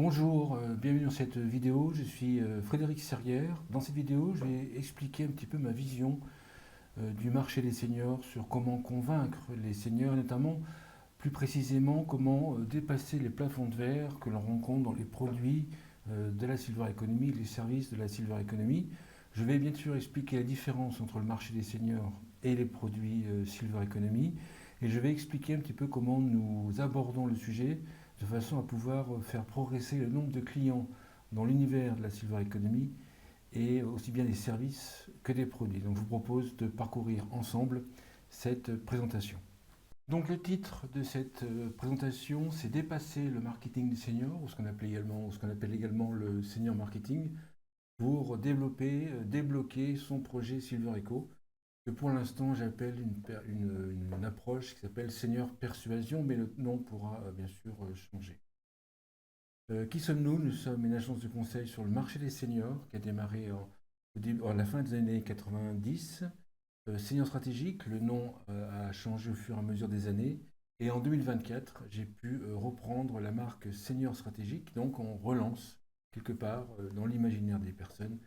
Bonjour, bienvenue dans cette vidéo. Je suis Frédéric Serrière. Dans cette vidéo, je vais expliquer un petit peu ma vision du marché des seniors sur comment convaincre les seniors, notamment plus précisément comment dépasser les plafonds de verre que l'on rencontre dans les produits de la Silver Economy, les services de la Silver Economy. Je vais bien sûr expliquer la différence entre le marché des seniors et les produits Silver Economy. Et je vais expliquer un petit peu comment nous abordons le sujet de façon à pouvoir faire progresser le nombre de clients dans l'univers de la Silver Economy et aussi bien des services que des produits. Donc je vous propose de parcourir ensemble cette présentation. Donc le titre de cette présentation, c'est dépasser le marketing des seniors, ou ce qu'on appelle également le senior marketing, pour développer, débloquer son projet Silver Eco, que pour l'instant j'appelle une approche qui s'appelle senior persuasion, mais le nom pourra bien sûr changer. Qui sommes-nous? Nous sommes une agence de conseil sur le marché des seniors qui a démarré à la fin des années 90. Senior stratégique, le nom a changé au fur et à mesure des années. Et en 2024, j'ai pu reprendre la marque Senior stratégique. Donc on relance quelque part dans l'imaginaire des personnes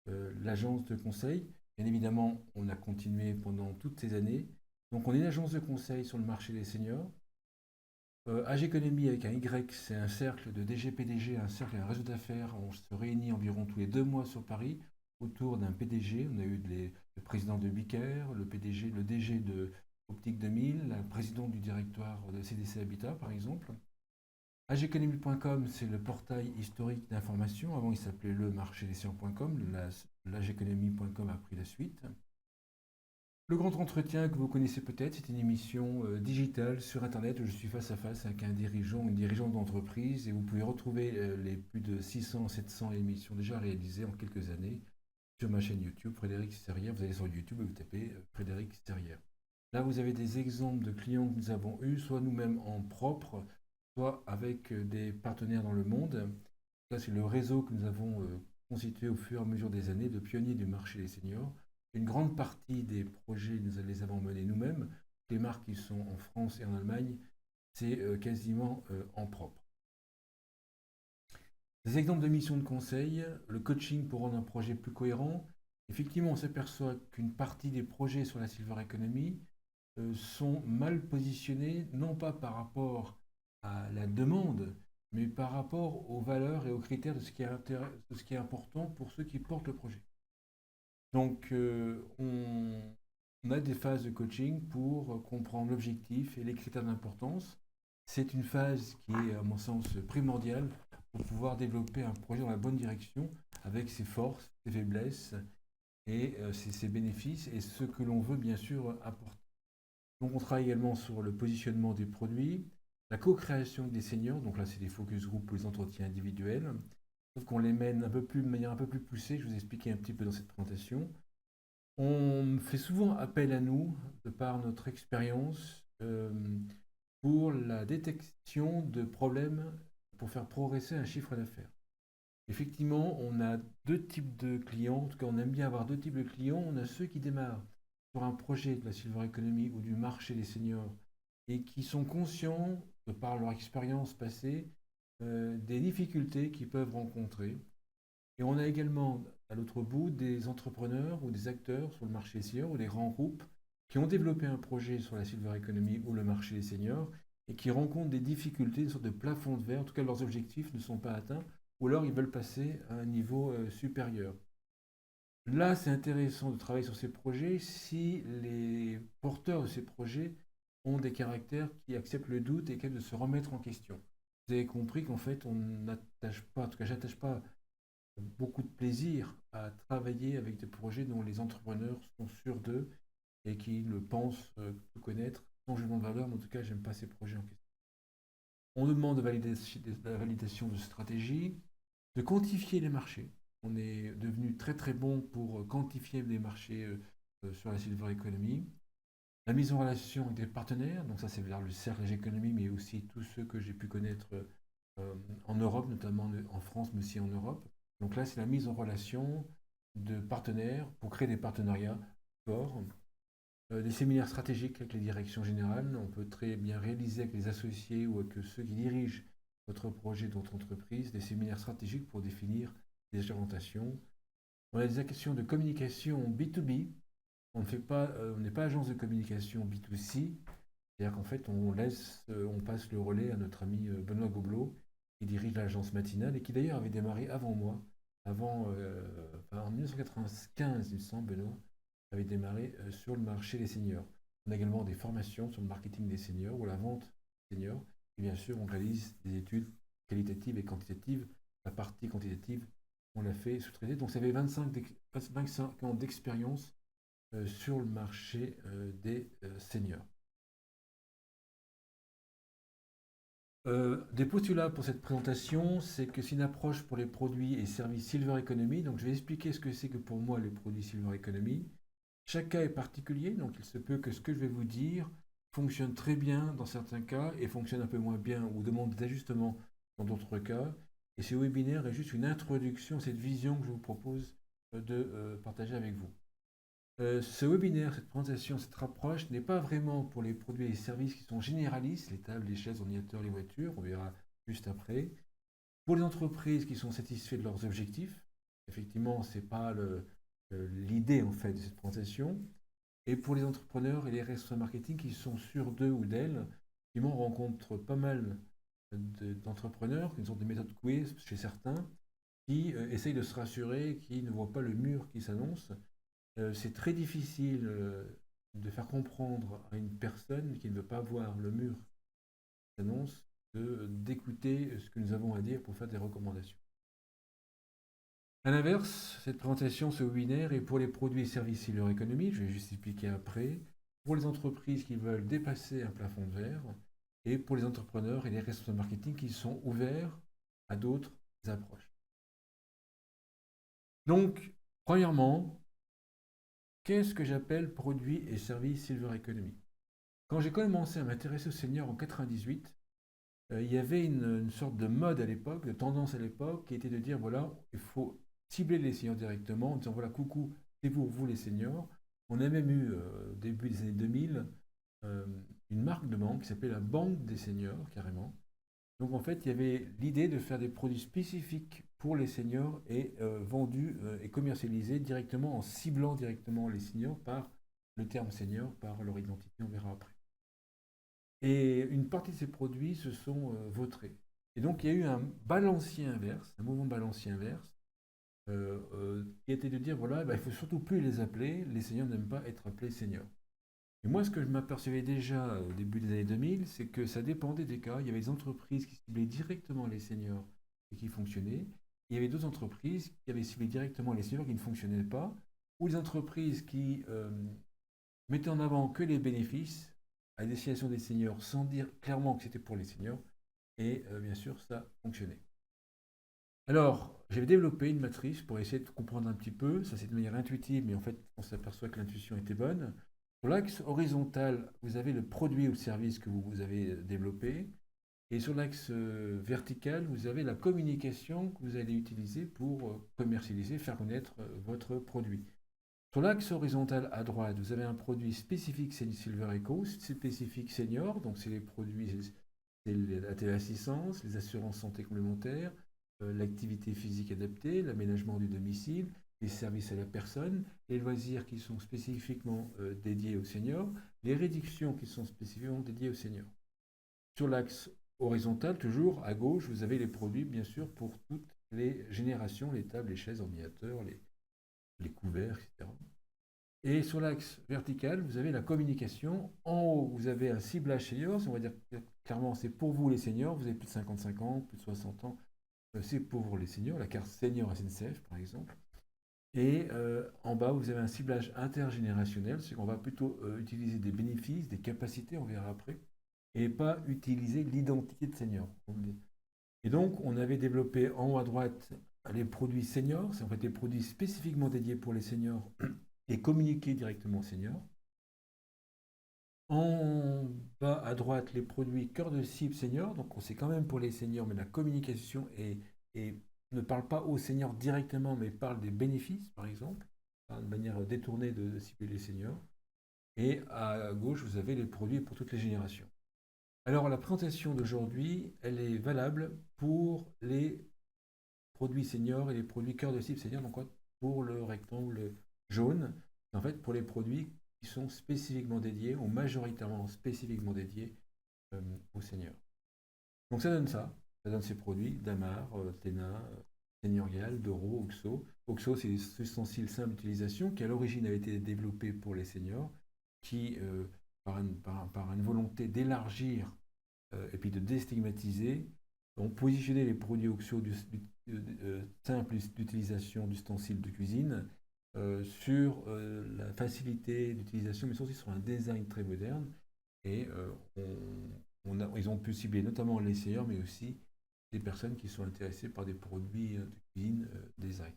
l'agence de conseil. Bien évidemment, on a continué pendant toutes ces années. Donc on est une agence de conseil sur le marché des seniors. AG Economy avec un Y, c'est un cercle de DG-PDG, un cercle et un réseau d'affaires. On se réunit environ tous les 2 mois sur Paris autour d'un PDG. On a eu le président de Bicaire, le PDG, le DG de Optique 2000, la présidente du directoire de CDC Habitat par exemple. AGEconomy.com, c'est le portail historique d'information. Avant, il s'appelait le marché des sciences.com. L'AGEconomy.com a pris la suite. Le grand entretien que vous connaissez peut-être, c'est une émission digitale sur Internet où je suis face à face avec un dirigeant, une dirigeante d'entreprise et vous pouvez retrouver les plus de 600, 700 émissions déjà réalisées en quelques années sur ma chaîne YouTube, Frédéric Serrière. Vous allez sur YouTube et vous tapez Frédéric Serrière. Là, vous avez des exemples de clients que nous avons eus, soit nous-mêmes en propre, soit avec des partenaires dans le monde. Ça, c'est le réseau que nous avons constitué au fur et à mesure des années de pionniers du marché des seniors. Une grande partie des projets, nous les avons menés nous-mêmes. Les marques qui sont en France et en Allemagne, c'est quasiment en propre. Des exemples de missions de conseil, le coaching pour rendre un projet plus cohérent. Effectivement, on s'aperçoit qu'une partie des projets sur la Silver Economy sont mal positionnés, non pas par rapport à la demande, mais par rapport aux valeurs et aux critères de ce qui est important pour ceux qui portent le projet. Donc, on a des phases de coaching pour comprendre l'objectif et les critères d'importance. C'est une phase qui est, à mon sens, primordiale pour pouvoir développer un projet dans la bonne direction avec ses forces, ses faiblesses et ses bénéfices et ce que l'on veut bien sûr apporter. Donc on travaille également sur le positionnement des produits, la co-création des seniors, donc là c'est des focus group pour les entretiens individuels, sauf qu'on les mène de manière un peu plus poussée, je vous ai expliqué un petit peu dans cette présentation. On fait souvent appel à nous, de par notre expérience, pour la détection de problèmes pour faire progresser un chiffre d'affaires. Effectivement, on a deux types de clients, en tout cas on aime bien avoir deux types de clients. On a ceux qui démarrent sur un projet de la Silver Economy ou du marché des seniors et qui sont conscients, de par leur expérience passée, des difficultés qu'ils peuvent rencontrer. Et on a également, à l'autre bout, des entrepreneurs ou des acteurs sur le marché des seniors ou des grands groupes qui ont développé un projet sur la Silver Economy ou le marché des seniors et qui rencontrent des difficultés, une sorte de plafond de verre. En tout cas, leurs objectifs ne sont pas atteints ou alors ils veulent passer à un niveau supérieur. Là, c'est intéressant de travailler sur ces projets si les porteurs de ces projets ont des caractères qui acceptent le doute et qui de se remettre en question. Vous avez compris qu'en fait, on n'attache pas, en tout cas, j'attache pas beaucoup de plaisir à travailler avec des projets dont les entrepreneurs sont sûrs d'eux et qui le pensent connaître sans jugement de valeur, mais en tout cas, j'aime pas ces projets en question. On nous demande de la validation de stratégie, de quantifier les marchés. On est devenu très très bon pour quantifier des marchés sur la Silver Economy. La mise en relation avec des partenaires, donc ça c'est vers le cercle Economy, mais aussi tous ceux que j'ai pu connaître en Europe, notamment en France, mais aussi en Europe. Donc là, c'est la mise en relation de partenaires pour créer des partenariats forts, des séminaires stratégiques avec les directions générales. On peut très bien réaliser avec les associés ou avec ceux qui dirigent votre projet, votre entreprise, des séminaires stratégiques pour définir des orientations. On a des actions de communication B2B. On n'est pas agence de communication B2C. C'est-à-dire qu'en fait, on passe le relais à notre ami Benoît Gobelot, qui dirige l'agence matinale et qui d'ailleurs avait démarré avant moi, en 1995, il me semble, Benoît avait démarré sur le marché des seniors. On a également des formations sur le marketing des seniors ou la vente des seniors. Et bien sûr, on réalise des études qualitatives et quantitatives. La partie quantitative, on l'a fait sous-traiter. Donc, ça fait 25 ans d'expérience sur le marché des seniors. Des postulats pour cette présentation, c'est que c'est une approche pour les produits et services Silver Economy. Donc, je vais expliquer ce que c'est que pour moi les produits Silver Economy. Chaque cas est particulier, donc il se peut que ce que je vais vous dire fonctionne très bien dans certains cas et fonctionne un peu moins bien ou demande des ajustements dans d'autres cas. Et ce webinaire est juste une introduction à cette vision que je vous propose de partager avec vous. Ce webinaire, cette présentation, cette approche n'est pas vraiment pour les produits et les services qui sont généralistes, les tables, les chaises, ordinateurs, les voitures, on verra juste après. Pour les entreprises qui sont satisfaites de leurs objectifs, effectivement, ce n'est pas l'idée en fait de cette présentation. Et pour les entrepreneurs et les responsables marketing qui sont sûrs d'eux ou d'elles, on rencontre pas mal d'entrepreneurs qui ont des méthodes quiz chez certains, qui essayent de se rassurer, qui ne voient pas le mur qui s'annonce. C'est très difficile de faire comprendre à une personne qui ne veut pas voir le mur qui s'annonce d'écouter ce que nous avons à dire pour faire des recommandations. A l'inverse, cette présentation, ce webinaire est pour les produits et services Silver Economy, je vais juste expliquer après, pour les entreprises qui veulent dépasser un plafond de verre, et pour les entrepreneurs et les responsables marketing qui sont ouverts à d'autres approches. Donc, premièrement, qu'est-ce que j'appelle produits et services Silver Economy? Quand j'ai commencé à m'intéresser aux seniors en 98, il y avait une sorte de mode à l'époque, de tendance à l'époque, qui était de dire voilà, il faut cibler les seniors directement en disant voilà, coucou, c'est pour vous les seniors. On a même eu, au début des années 2000, une marque de banque qui s'appelait la Banque des seniors, carrément. Donc en fait, il y avait l'idée de faire des produits spécifiques pour les seniors et vendus et commercialisés directement en ciblant directement les seniors par le terme senior, par leur identité, on verra après. Et une partie de ces produits se sont vautrés. Et donc il y a eu un balancier inverse, un mouvement de balancier inverse, qui était de dire voilà, bah, il ne faut surtout plus les appeler, les seniors n'aiment pas être appelés seniors. Et moi, ce que je m'apercevais déjà au début des années 2000, c'est que ça dépendait des cas. Il y avait des entreprises qui ciblaient directement les seniors et qui fonctionnaient. Il y avait d'autres entreprises qui avaient ciblé directement les seniors qui ne fonctionnaient pas, ou des entreprises qui mettaient en avant que les bénéfices à destination des seniors sans dire clairement que c'était pour les seniors. Et bien sûr, ça fonctionnait. Alors, j'ai développé une matrice pour essayer de comprendre un petit peu. Ça, c'est de manière intuitive, mais en fait, on s'aperçoit que l'intuition était bonne. Sur l'axe horizontal, vous avez le produit ou le service que vous avez développé. Et sur l'axe vertical, vous avez la communication que vous allez utiliser pour commercialiser, faire connaître votre produit. Sur l'axe horizontal à droite, vous avez un produit spécifique, c'est du Silver Eco, spécifique senior, donc c'est les produits, c'est la téléassistance, les assurances santé complémentaires, l'activité physique adaptée, l'aménagement du domicile, les services à la personne, les loisirs qui sont spécifiquement dédiés aux seniors, les réductions qui sont spécifiquement dédiées aux seniors. Sur l'axe horizontal, toujours à gauche, vous avez les produits, bien sûr, pour toutes les générations, les tables, les chaises, ordinateurs, les couverts, etc. Et sur l'axe vertical, vous avez la communication. En haut, vous avez un ciblage senior. On va dire clairement, c'est pour vous les seniors. Vous avez plus de 55 ans, plus de 60 ans. C'est pour les seniors, la carte senior SNCF, par exemple. Et en bas, vous avez un ciblage intergénérationnel. C'est qu'on va plutôt utiliser des bénéfices, des capacités, on verra après, et pas utiliser l'identité de senior. Et donc, on avait développé en haut à droite les produits seniors. C'est en fait des produits spécifiquement dédiés pour les seniors et communiquer directement aux seniors. En bas à droite, les produits cœur de cible senior. Donc, on sait quand même pour les seniors, mais la communication ne parle pas aux seniors directement, mais parle des bénéfices, par exemple, de manière détournée de cibler les seniors. Et à gauche, vous avez les produits pour toutes les générations. Alors, la présentation d'aujourd'hui, elle est valable pour les produits seniors et les produits cœur de cible senior. Donc, quoi, pour le rectangle jaune, en fait, pour les produits qui sont spécifiquement dédiés, ou majoritairement spécifiquement dédiés aux seniors. Donc, ça donne ça. Ça donne ces produits, Damar, Tena, Seniorial, Doro, Oxo. Oxo, c'est des ustensiles simples d'utilisation qui, à l'origine, avaient été développés pour les seniors, qui, par une volonté d'élargir et puis de déstigmatiser, on positionnait les produits oxo simples d'utilisation d'ustensiles de cuisine sur la facilité d'utilisation, mais aussi sur un design très moderne. Et ils ont pu cibler notamment les seniors, mais aussi des personnes qui sont intéressées par des produits de cuisine design.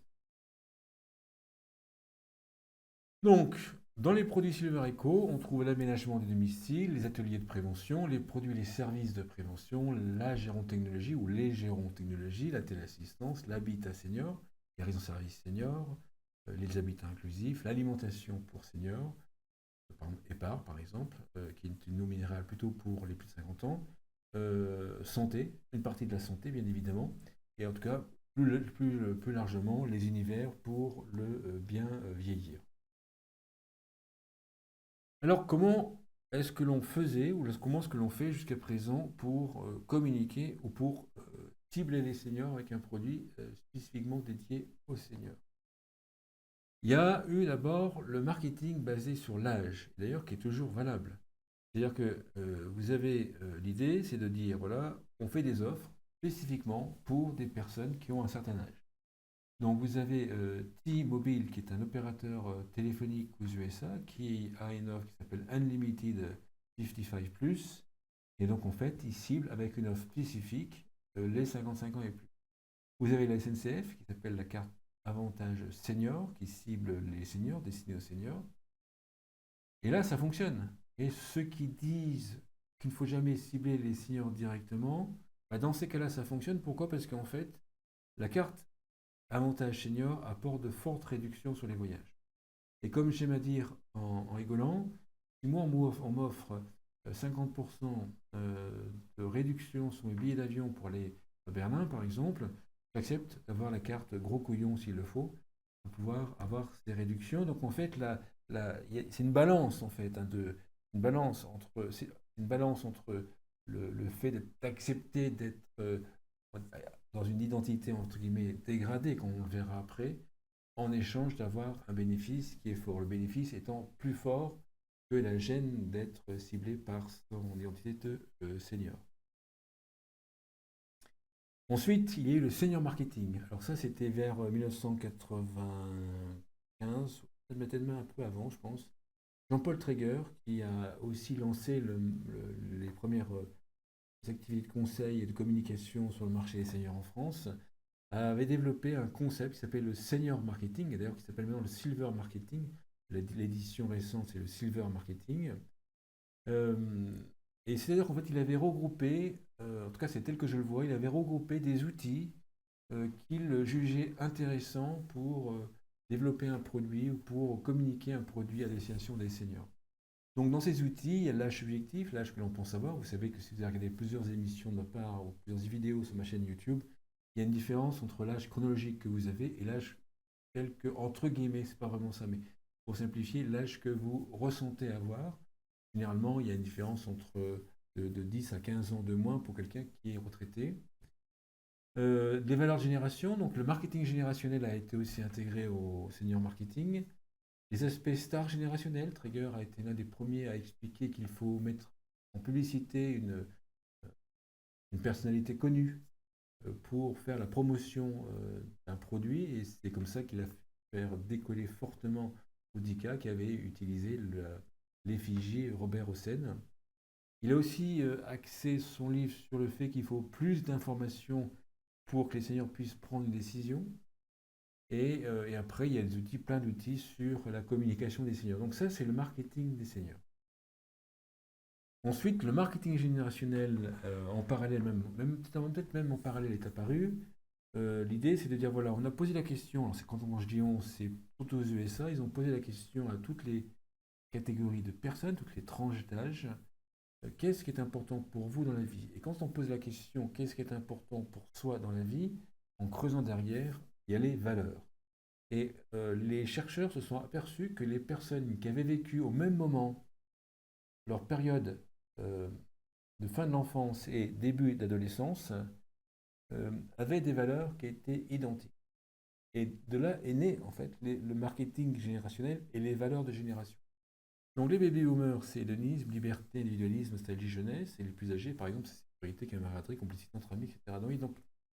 Donc, dans les produits Silver Eco, on trouve l'aménagement du domicile, les ateliers de prévention, les produits et les services de prévention, la gérontechnologie ou les gérontechnologies, la téléassistance, l'habitat senior, les réseaux services seniors, les habitats inclusifs, l'alimentation pour seniors, EPAR par exemple, qui est une eau minérale plutôt pour les plus de 50 ans, santé, une partie de la santé bien évidemment, et en tout cas plus largement les univers pour le bien vieillir. Alors, comment est-ce que l'on faisait, ou comment est-ce que l'on fait jusqu'à présent pour communiquer ou pour cibler les seniors avec un produit spécifiquement dédié aux seniors? Il y a eu d'abord le marketing basé sur l'âge, d'ailleurs qui est toujours valable. C'est-à-dire que vous avez l'idée, c'est de dire, voilà, on fait des offres spécifiquement pour des personnes qui ont un certain âge. Donc vous avez T-Mobile, qui est un opérateur téléphonique aux USA, qui a une offre qui s'appelle Unlimited 55 ⁇ et donc en fait, il cible avec une offre spécifique les 55 ans et plus. Vous avez la SNCF, qui s'appelle la carte Avantage Senior, qui cible les seniors, destinée aux seniors. Et là, ça fonctionne. Et ceux qui disent qu'il ne faut jamais cibler les seniors directement, bah, dans ces cas-là, ça fonctionne. Pourquoi? Parce qu'en fait, la carte Avantage Senior apporte de fortes réductions sur les voyages. Et comme j'aime à dire en rigolant, si moi on m'offre 50% de réduction sur mes billets d'avion pour aller à Berlin par exemple, j'accepte d'avoir la carte gros couillon s'il le faut, pour pouvoir avoir ces réductions. Donc en fait, c'est une balance en fait, une balance entre le fait d'accepter d'être dans une identité entre guillemets dégradée, qu'on verra après, en échange d'avoir un bénéfice qui est fort. Le bénéfice étant plus fort que la gêne d'être ciblé par son identité de senior. Ensuite, il y a eu le senior marketing. Alors ça, c'était vers 1995, peut-être même un peu avant, je pense. Jean-Paul Traeger, qui a aussi lancé les premières activités de conseil et de communication sur le marché des seniors en France, avait développé un concept qui s'appelle le senior marketing, et d'ailleurs qui s'appelle maintenant le silver marketing. L'édition récente, c'est le silver marketing. Euh, et c'est-à-dire qu'en fait, il avait regroupé, en tout cas c'est tel que je le vois, il avait regroupé des outils qu'il jugeait intéressants pour développer un produit ou pour communiquer un produit à destination des seniors. Donc dans ces outils, il y a l'âge subjectif, l'âge que l'on pense avoir. Vous savez que si vous avez regardé plusieurs émissions de ma part ou plusieurs vidéos sur ma chaîne YouTube, il y a une différence entre l'âge chronologique que vous avez et l'âge entre guillemets, c'est pas vraiment ça, mais pour simplifier, l'âge que vous ressentez avoir. Généralement, il y a une différence entre de 10 à 15 ans de moins pour quelqu'un qui est retraité. Les valeurs de génération, donc le marketing générationnel a été aussi intégré au senior marketing. Les aspects stars générationnels, Traeger a été l'un des premiers à expliquer qu'il faut mettre en publicité une personnalité connue pour faire la promotion d'un produit, et c'est comme ça qu'il a fait décoller fortement Audica, qui avait utilisé l'effigie Robert Hossein. Il a aussi axé son livre sur le fait qu'il faut plus d'informations pour que les seniors puissent prendre une décision. Et après, il y a des outils, plein d'outils sur la communication des seniors. Donc ça, c'est le marketing des seniors. Ensuite, le marketing générationnel en parallèle, peut-être même en parallèle est apparu. L'idée, c'est de dire, voilà, on a posé la question, alors c'est quand je dis on, c'est plutôt aux USA, ils ont posé la question à toutes les catégories de personnes, toutes les tranches d'âge, qu'est-ce qui est important pour vous dans la vie? Et quand on pose la question, qu'est-ce qui est important pour soi dans la vie, en creusant derrière, il y a les valeurs. Et les chercheurs se sont aperçus que les personnes qui avaient vécu au même moment leur période euh, de fin de l'enfance et début d'adolescence avaient des valeurs qui étaient identiques. Et de là est né en fait le marketing générationnel et les valeurs de génération. Donc les baby boomers, c'est hédonisme, liberté, individualisme, nostalgie, jeunesse, et les plus âgés, par exemple, c'est sécurité, camaraderie, complicité entre amis, etc.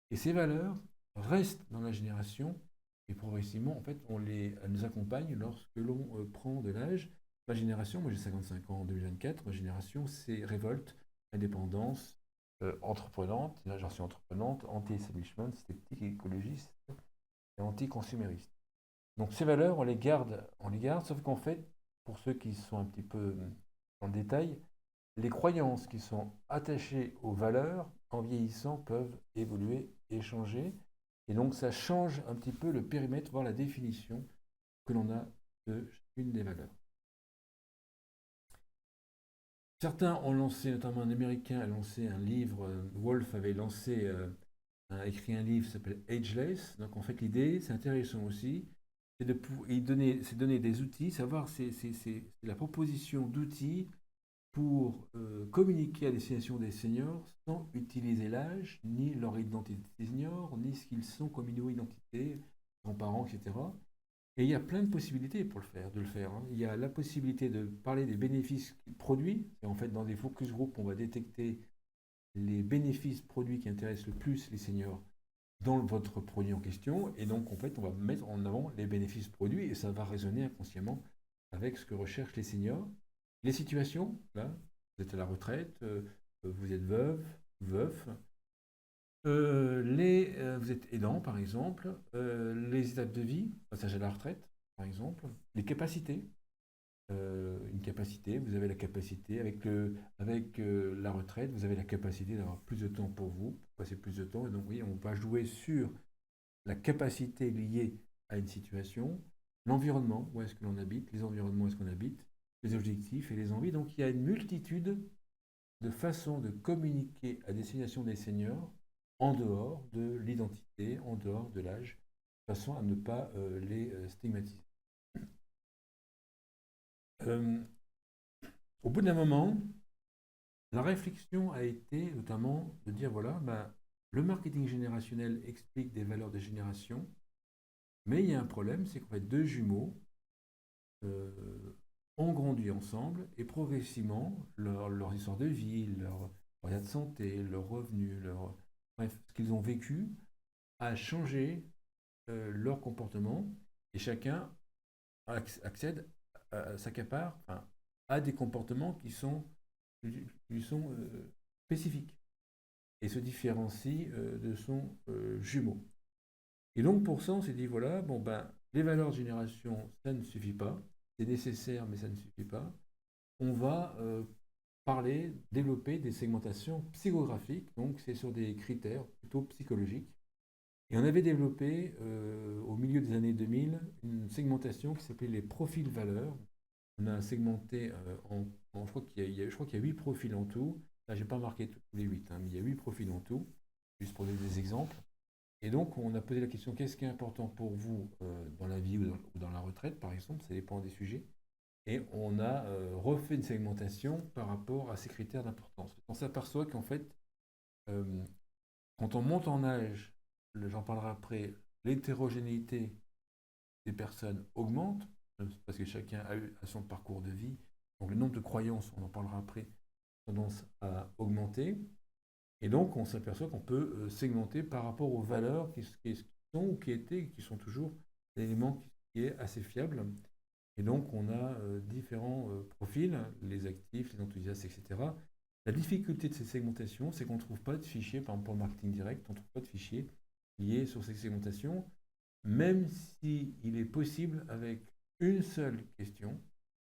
Et ces valeurs restent dans la génération, et progressivement, en fait, elles nous accompagnent lorsque l'on prend de l'âge. Ma génération, moi j'ai 55 ans en 2024, ma génération, c'est révolte, indépendance, entreprenante, là j'en suis entreprenante, anti-establishment, sceptique, écologiste et anti-consumériste. Donc ces valeurs, on les garde, sauf qu'en fait, pour ceux qui sont un petit peu dans le détail, les croyances qui sont attachées aux valeurs, en vieillissant, peuvent évoluer et changer. Et donc ça change un petit peu le périmètre, voire la définition que l'on a de chacune des valeurs. Certains ont lancé, notamment un Américain a lancé un livre, Wolf avait a écrit un livre qui s'appelle Ageless. Donc en fait l'idée, c'est intéressant aussi, c'est donner des outils, savoir c'est la proposition d'outils pour communiquer à destination des seniors sans utiliser l'âge, ni leur identité de senior, ni ce qu'ils sont comme identité, grands-parents, etc. Et il y a plein de possibilités pour de le faire, hein. Il y a la possibilité de parler des bénéfices produits. Et en fait, dans des focus group, on va détecter les bénéfices produits qui intéressent le plus les seniors dans votre produit en question. Et donc, en fait, on va mettre en avant les bénéfices produits et ça va résonner inconsciemment avec ce que recherchent les seniors. Les situations, là, vous êtes à la retraite, vous êtes veuve, veuf, vous êtes aidant, par exemple, les étapes de vie, passage à la retraite, par exemple, les capacités. Une capacité, vous avez la capacité, avec la retraite, vous avez la capacité d'avoir plus de temps pour vous, pour passer plus de temps. Et donc, oui, on va jouer sur la capacité liée à une situation, l'environnement, où est-ce que l'on habite, les environnements où est-ce qu'on habite, les objectifs et les envies. Donc, il y a une multitude de façons de communiquer à destination des seniors en dehors de l'identité, en dehors de l'âge, de façon à ne pas les stigmatiser. Euh, Au bout d'un moment, la réflexion a été notamment de dire voilà, ben, le marketing générationnel explique des valeurs de génération, mais il y a un problème, c'est qu'en fait, deux jumeaux euh, ont grandi ensemble et progressivement, leur histoire de vie, leur état de santé, leurs revenus, bref, ce qu'ils ont vécu a changé leur comportement et chacun accède, s'accapare enfin, à des comportements qui sont spécifiques et se différencient de son jumeau. Et donc pour ça, on s'est dit, voilà, bon ben, les valeurs de génération, ça ne suffit pas, c'est nécessaire, mais ça ne suffit pas. On va développer des segmentations psychographiques, donc c'est sur des critères plutôt psychologiques. Et on avait développé au milieu des années 2000 une segmentation qui s'appelait les profils valeurs. On a segmenté je crois je crois qu'il y a 8 profils en tout. Là, j'ai pas marqué tous les 8, hein, mais il y a 8 profils en tout, juste pour donner des exemples. Et donc, on a posé la question, qu'est-ce qui est important pour vous dans la vie ou dans la retraite, par exemple, ça dépend des sujets. Et on a refait une segmentation par rapport à ces critères d'importance. On s'aperçoit qu'en fait, euh, quand on monte en âge, j'en parlerai après, l'hétérogénéité des personnes augmente, parce que chacun a son parcours de vie. Donc le nombre de croyances, on en parlera après, tendance à augmenter. Et donc on s'aperçoit qu'on peut segmenter par rapport aux valeurs qui sont ou qui étaient, qui sont toujours l'élément qui est assez fiable. Et donc on a différents profils, les actifs, les enthousiastes, etc. La difficulté de ces segmentations, c'est qu'on ne trouve pas de fichiers, par exemple pour le marketing direct, on ne trouve pas de fichiers liés sur ces segmentations, même s'il est possible avec une seule question,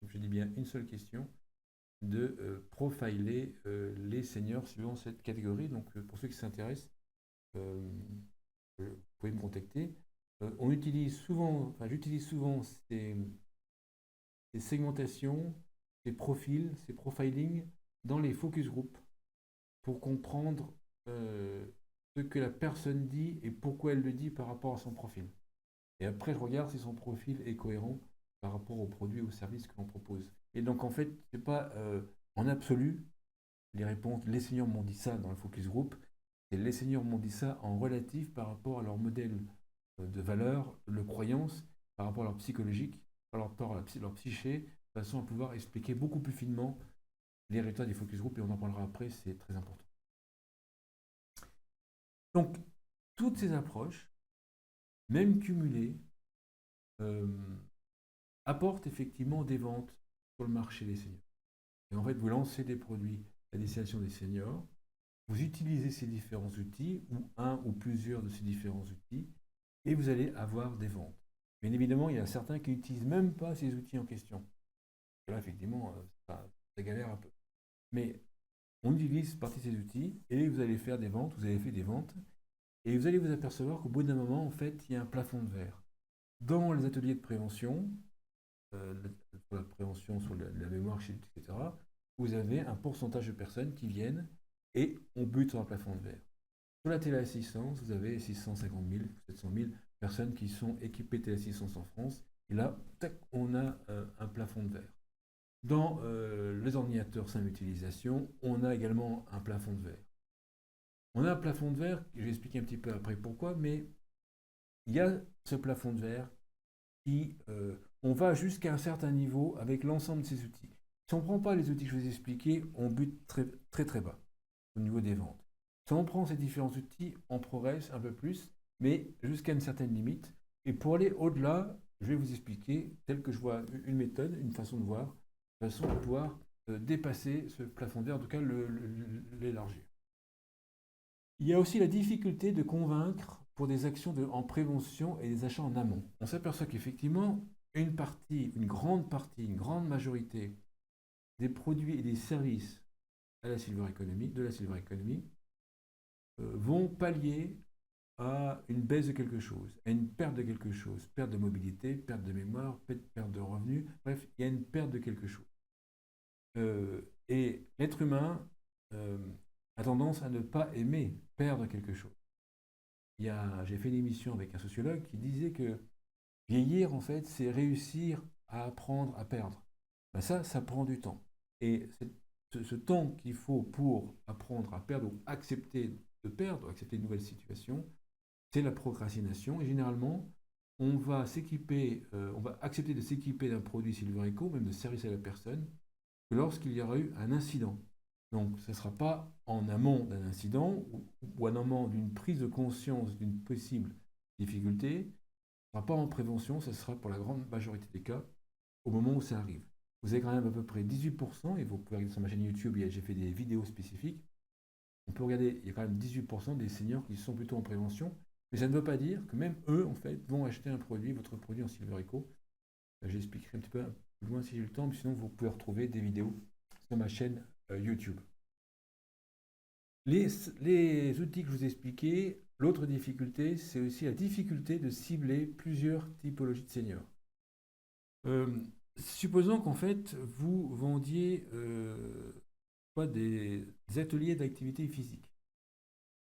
je dis bien une seule question, de profiler les seniors suivant cette catégorie. Donc pour ceux qui s'intéressent, euh, vous pouvez me contacter. On utilise souvent, enfin j'utilise souvent ces segmentations, ces profils, ces profiling dans les focus group pour comprendre ce que la personne dit et pourquoi elle le dit par rapport à son profil. Et après, je regarde si son profil est cohérent par rapport aux produits ou aux services que l'on propose. Et donc, en fait, c'est pas en absolu les réponses, les seniors m'ont dit ça dans le focus group, et les seniors m'ont dit ça en relatif par rapport à leur modèle de valeur, leur croyance, par rapport à leur psychologique, par rapport à leur psyché, de façon à pouvoir expliquer beaucoup plus finement les résultats des focus group, et on en parlera après, c'est très important. Donc, toutes ces approches, même cumulées, euh, apportent effectivement des ventes sur le marché des seniors. Et en fait, vous lancez des produits à destination des seniors, vous utilisez ces différents outils, ou un ou plusieurs de ces différents outils, et vous allez avoir des ventes. Bien évidemment, il y a certains qui n'utilisent même pas ces outils en question. Là, effectivement, ça galère un peu. Mais on utilise partie de ces outils, et vous allez faire des ventes, vous avez fait des ventes, et vous allez vous apercevoir qu'au bout d'un moment, en fait, il y a un plafond de verre. Dans les ateliers de prévention, pour la prévention sur la mémoire, etc., vous avez un pourcentage de personnes qui viennent et on bute sur un plafond de verre. Sur la téléassistance, vous avez 650 000, 700 000 personnes qui sont équipées de téléassistance en France. Et là, tac, on a un plafond de verre. Dans les ordinateurs simple utilisation, on a également un plafond de verre. On a un plafond de verre, je vais expliquer un petit peu après pourquoi, mais il y a ce plafond de verre qui, on va jusqu'à un certain niveau avec l'ensemble de ces outils. Si on ne prend pas les outils que je vous ai expliqués, on bute très très très bas au niveau des ventes. Si on prend ces différents outils, on progresse un peu plus, mais jusqu'à une certaine limite. Et pour aller au-delà, je vais vous expliquer, tel que je vois une méthode, une façon de voir, de façon à pouvoir dépasser ce plafond de verre, en tout cas l'élargir. Il y a aussi la difficulté de convaincre pour des actions en prévention et des achats en amont. On s'aperçoit qu'effectivement, une partie, une grande partie, une grande majorité des produits et des services à la silver economy, de la silver economy, vont pallier à une baisse de quelque chose, à une perte de quelque chose, perte de mobilité, perte de mémoire, perte de revenus, bref, il y a une perte de quelque chose. Et l'être humain a tendance à ne pas aimer perdre quelque chose. J'ai fait une émission avec un sociologue qui disait que vieillir, en fait, c'est réussir à apprendre à perdre. Ben ça prend du temps. Et ce temps qu'il faut pour apprendre à perdre ou accepter de perdre, accepter une nouvelle situation, c'est la procrastination. Et généralement, on va accepter de s'équiper d'un produit Silver Eco, même de service à la personne, que lorsqu'il y aura eu un incident. Donc, ce ne sera pas en amont d'un incident ou en amont d'une prise de conscience d'une possible difficulté. Ce ne sera pas en prévention, ce sera pour la grande majorité des cas au moment où ça arrive. Vous avez quand même à peu près 18%, et vous pouvez regarder sur ma chaîne YouTube, j'ai fait des vidéos spécifiques. On peut regarder, il y a quand même 18% des seniors qui sont plutôt en prévention, mais ça ne veut pas dire que même eux, en fait, vont acheter un produit, votre produit en Silver Eco. J'expliquerai un petit peu plus loin si j'ai le temps, mais sinon vous pouvez retrouver des vidéos sur ma chaîne YouTube. Les outils que je vous ai expliqués, l'autre difficulté, c'est aussi la difficulté de cibler plusieurs typologies de seniors. Supposons qu'en fait, vous vendiez des ateliers d'activité physique.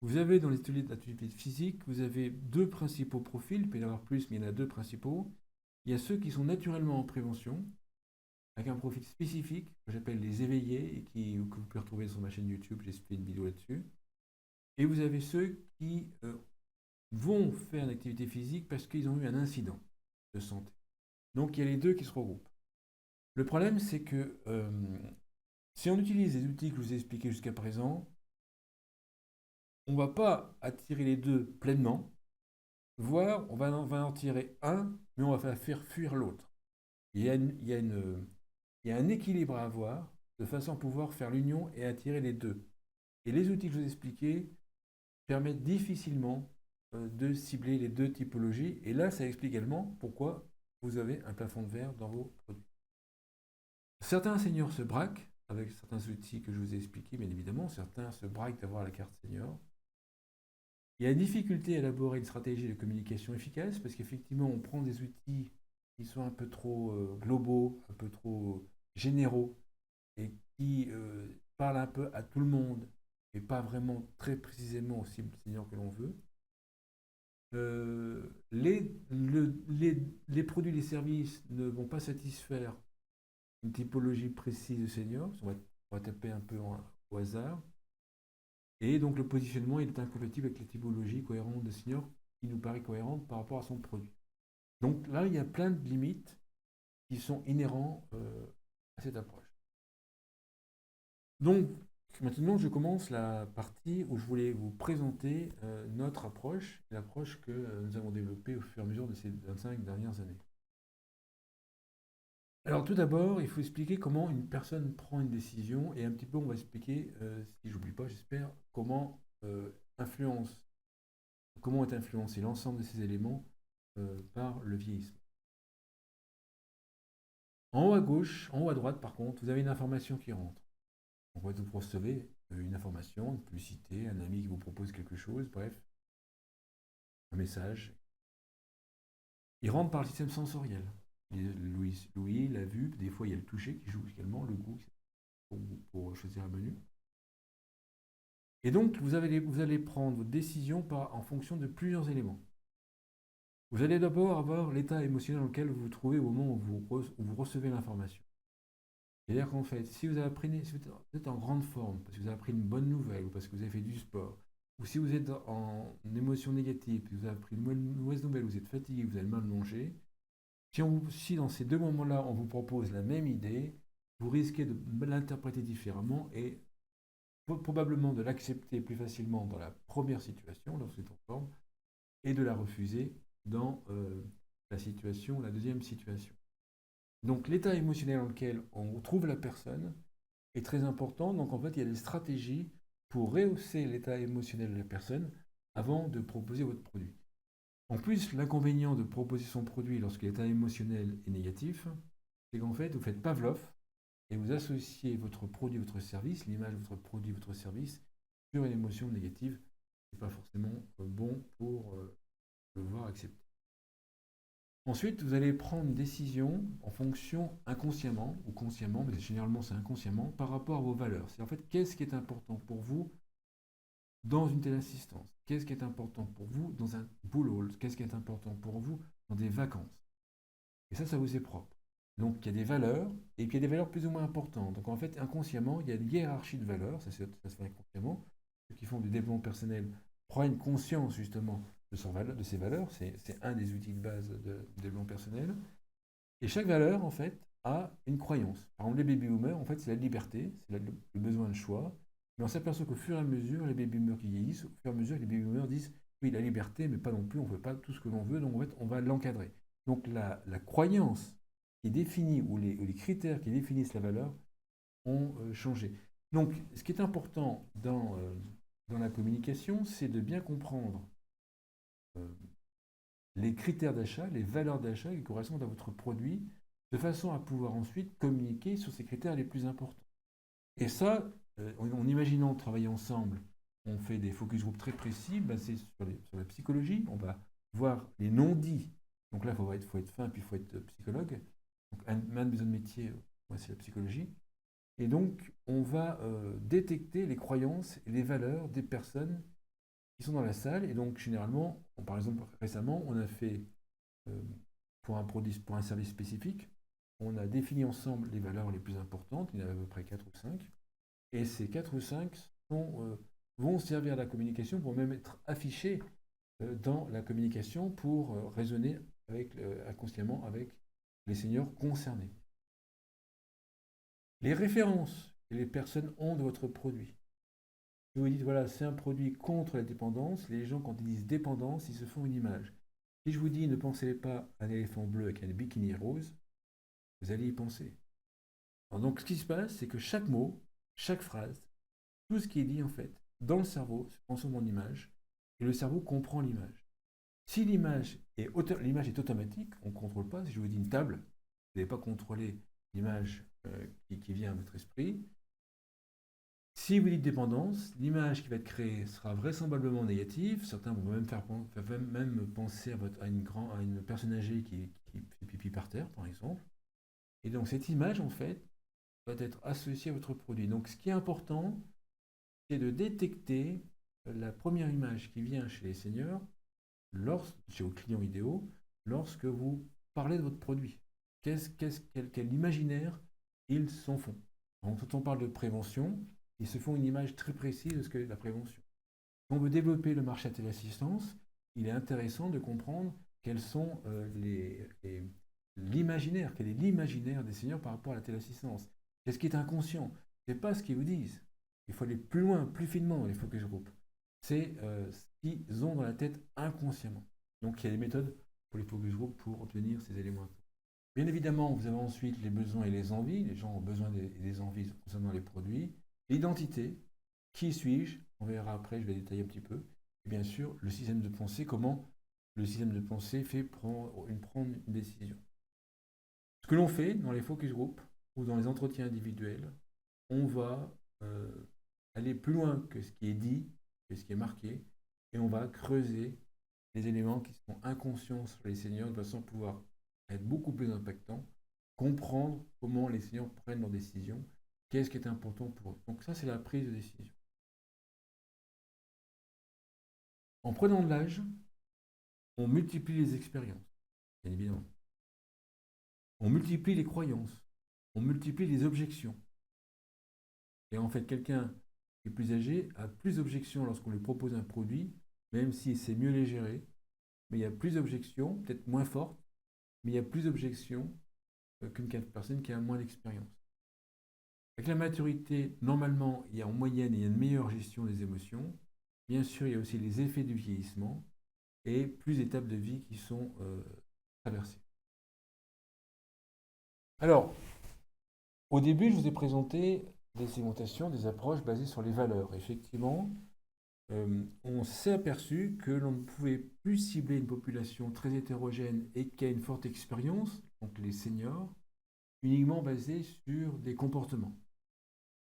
Vous avez dans les ateliers d'activité physique, vous avez deux principaux profils, il peut y en avoir plus, mais il y en a deux principaux. Il y a ceux qui sont naturellement en prévention, avec un profil spécifique que j'appelle les éveillés et que vous pouvez retrouver sur ma chaîne YouTube, j'ai fait une vidéo là-dessus. Et vous avez ceux qui vont faire une activité physique parce qu'ils ont eu un incident de santé. Donc il y a les deux qui se regroupent. Le problème, c'est que si on utilise les outils que je vous ai expliqués jusqu'à présent, on ne va pas attirer les deux pleinement, voire on va en tirer un, mais on va faire fuir l'autre. Il y a un équilibre à avoir de façon à pouvoir faire l'union et attirer les deux. Et les outils que je vous ai expliqués permettent difficilement de cibler les deux typologies. Et là, ça explique également pourquoi vous avez un plafond de verre dans vos produits. Certains seniors se braquent avec certains outils que je vous ai expliqués, bien évidemment. Certains se braquent d'avoir la carte senior. Il y a une difficulté à élaborer une stratégie de communication efficace parce qu'effectivement, on prend des outils qui sont un peu trop globaux, un peu trop généraux et qui parle un peu à tout le monde, et pas vraiment très précisément au cible senior que l'on veut. Les produits, les services ne vont pas satisfaire une typologie précise de senior, on va taper un peu au hasard. Et donc le positionnement il est incompatible avec la typologie cohérente de senior qui nous paraît cohérente par rapport à son produit. Donc là, il y a plein de limites qui sont inhérents à cette approche. Donc maintenant, je commence la partie où je voulais vous présenter notre approche, l'approche que nous avons développée au fur et à mesure de ces 25 dernières années. Alors tout d'abord, il faut expliquer comment une personne prend une décision et un petit peu on va expliquer, si j'oublie pas, j'espère, comment est influencé l'ensemble de ces éléments par le vieillissement. En haut à gauche, en haut à droite par contre, vous avez une information qui rentre. Donc vous recevez une information, une publicité, un ami qui vous propose quelque chose, bref, un message. Il rentre par le système sensoriel. Louis la vue, des fois il y a le toucher qui joue également, le goût pour choisir un menu. Et donc vous allez prendre votre décision en fonction de plusieurs éléments. Vous allez d'abord avoir l'état émotionnel dans lequel vous vous trouvez au moment où vous recevez l'information. C'est-à-dire qu'en fait, si vous êtes en grande forme, parce que vous avez appris une bonne nouvelle, ou parce que vous avez fait du sport, ou si vous êtes en émotion négative, puis vous avez appris une mauvaise nouvelle, vous êtes fatigué, vous avez mal mangé, si dans ces deux moments-là, on vous propose la même idée, vous risquez de l'interpréter différemment et probablement de l'accepter plus facilement dans la première situation, lorsque vous êtes en forme, et de la refuser dans la deuxième situation. Donc l'état émotionnel dans lequel on trouve la personne est très important. Donc en fait, il y a des stratégies pour rehausser l'état émotionnel de la personne avant de proposer votre produit. En plus, l'inconvénient de proposer son produit lorsque l'état émotionnel est négatif, c'est qu'en fait, vous faites Pavlov et vous associez votre produit, votre service, l'image de votre produit, votre service, sur une émotion négative. Ce n'est pas forcément bon pour le voir accepter. Ensuite, vous allez prendre une décision en fonction inconsciemment ou consciemment, mais généralement c'est inconsciemment, par rapport à vos valeurs. C'est en fait qu'est-ce qui est important pour vous dans une telle assistance? Qu'est-ce qui est important pour vous dans un boulot? Qu'est-ce qui est important pour vous dans des vacances? Et ça vous est propre. Donc il y a des valeurs, et puis il y a des valeurs plus ou moins importantes. Donc en fait, inconsciemment, il y a une hiérarchie de valeurs, ça se fait inconsciemment. Ceux qui font du développement personnel prennent conscience justement de ces valeurs, c'est un des outils de base de développement personnel. Et chaque valeur, en fait, a une croyance. Par exemple, les baby-boomers, en fait, c'est la liberté, c'est le besoin de choix. Mais on s'aperçoit qu'au fur et à mesure, les baby-boomers qui vieillissent, au fur et à mesure, les baby-boomers disent oui, la liberté, mais pas non plus, on ne fait pas tout ce que l'on veut, donc en fait, on va l'encadrer. Donc la croyance qui définit, ou les critères qui définissent la valeur, ont changé. Donc, ce qui est important dans la communication, c'est de bien comprendre les critères d'achat, les valeurs d'achat qui correspondent à votre produit, de façon à pouvoir ensuite communiquer sur ces critères les plus importants. Et ça, en imaginant travailler ensemble, on fait des focus group très précis, basés sur la psychologie, on va voir les non-dits. Donc là, il faut être fin, puis il faut être psychologue. Donc un de mes autres métiers, moi, c'est la psychologie. Et donc, on va détecter les croyances et les valeurs des personnes qui sont dans la salle. Et donc, généralement, par exemple, récemment, on a fait, pour un produit, pour un service spécifique, on a défini ensemble les valeurs les plus importantes, il y en a à peu près 4 ou 5. Et ces 4 ou 5 vont servir à la communication, pour même être affichés dans la communication pour raisonner inconsciemment avec les seniors concernés. Les références que les personnes ont de votre produit. Si vous dites, voilà, c'est un produit contre la dépendance, les gens, quand ils disent dépendance, ils se font une image. Si je vous dis, ne pensez pas à un éléphant bleu avec un bikini rose, vous allez y penser. Alors donc, ce qui se passe, c'est que chaque mot, chaque phrase, tout ce qui est dit, en fait, dans le cerveau, se transforme en image, et le cerveau comprend l'image. Si l'image est automatique, on ne contrôle pas. Si je vous dis une table, vous n'allez pas contrôler l'image qui vient à votre esprit. Si vous dites dépendance, l'image qui va être créée sera vraisemblablement négative. Certains vont même penser à une personne âgée qui fait pipi par terre, par exemple. Et donc cette image, en fait, doit être associé à votre produit. Donc, ce qui est important, c'est de détecter la première image qui vient chez les seniors, chez vos clients idéaux, lorsque vous parlez de votre produit. Quel imaginaire ils s'en font. Donc, quand on parle de prévention, ils se font une image très précise de ce qu'est la prévention. Si on veut développer le marché à téléassistance, il est intéressant de comprendre quels sont l'imaginaire, quel est l'imaginaire des seniors par rapport à la téléassistance. Qu'est-ce qui est inconscient? Ce n'est pas ce qu'ils vous disent. Il faut aller plus loin, plus finement dans les focus group. C'est ce qu'ils ont dans la tête inconsciemment. Donc il y a des méthodes pour les focus group pour obtenir ces éléments. Bien évidemment, vous avez ensuite les besoins et les envies. Les gens ont besoin des envies concernant les produits. L'identité, qui suis-je? On verra après, je vais détailler un petit peu. Et bien sûr, le système de pensée, comment le système de pensée fait prendre une décision. Ce que l'on fait dans les focus group ou dans les entretiens individuels, on va aller plus loin que ce qui est dit, que ce qui est marqué, et on va creuser les éléments qui sont inconscients sur les seniors de façon à pouvoir être beaucoup plus impactant, comprendre comment les seniors prennent leurs décisions, qu'est-ce qui est important pour eux. Donc ça, c'est la prise de décision. En prenant de l'âge, on multiplie les expériences, bien évidemment. On multiplie les croyances, on multiplie les objections. Et en fait, quelqu'un qui est plus âgé a plus d'objections lorsqu'on lui propose un produit, même si c'est mieux les gérer, mais il y a plus d'objections, peut-être moins fortes, mais il y a plus d'objections qu'une personne qui a moins d'expérience. Avec la maturité, normalement, il y a en moyenne il y a une meilleure gestion des émotions. Bien sûr, il y a aussi les effets du vieillissement et plus d'étapes de vie qui sont traversées. Alors, au début, je vous ai présenté des segmentations, des approches basées sur les valeurs. Effectivement, on s'est aperçu que l'on ne pouvait plus cibler une population très hétérogène et qui a une forte expérience, donc les seniors, uniquement basée sur des comportements.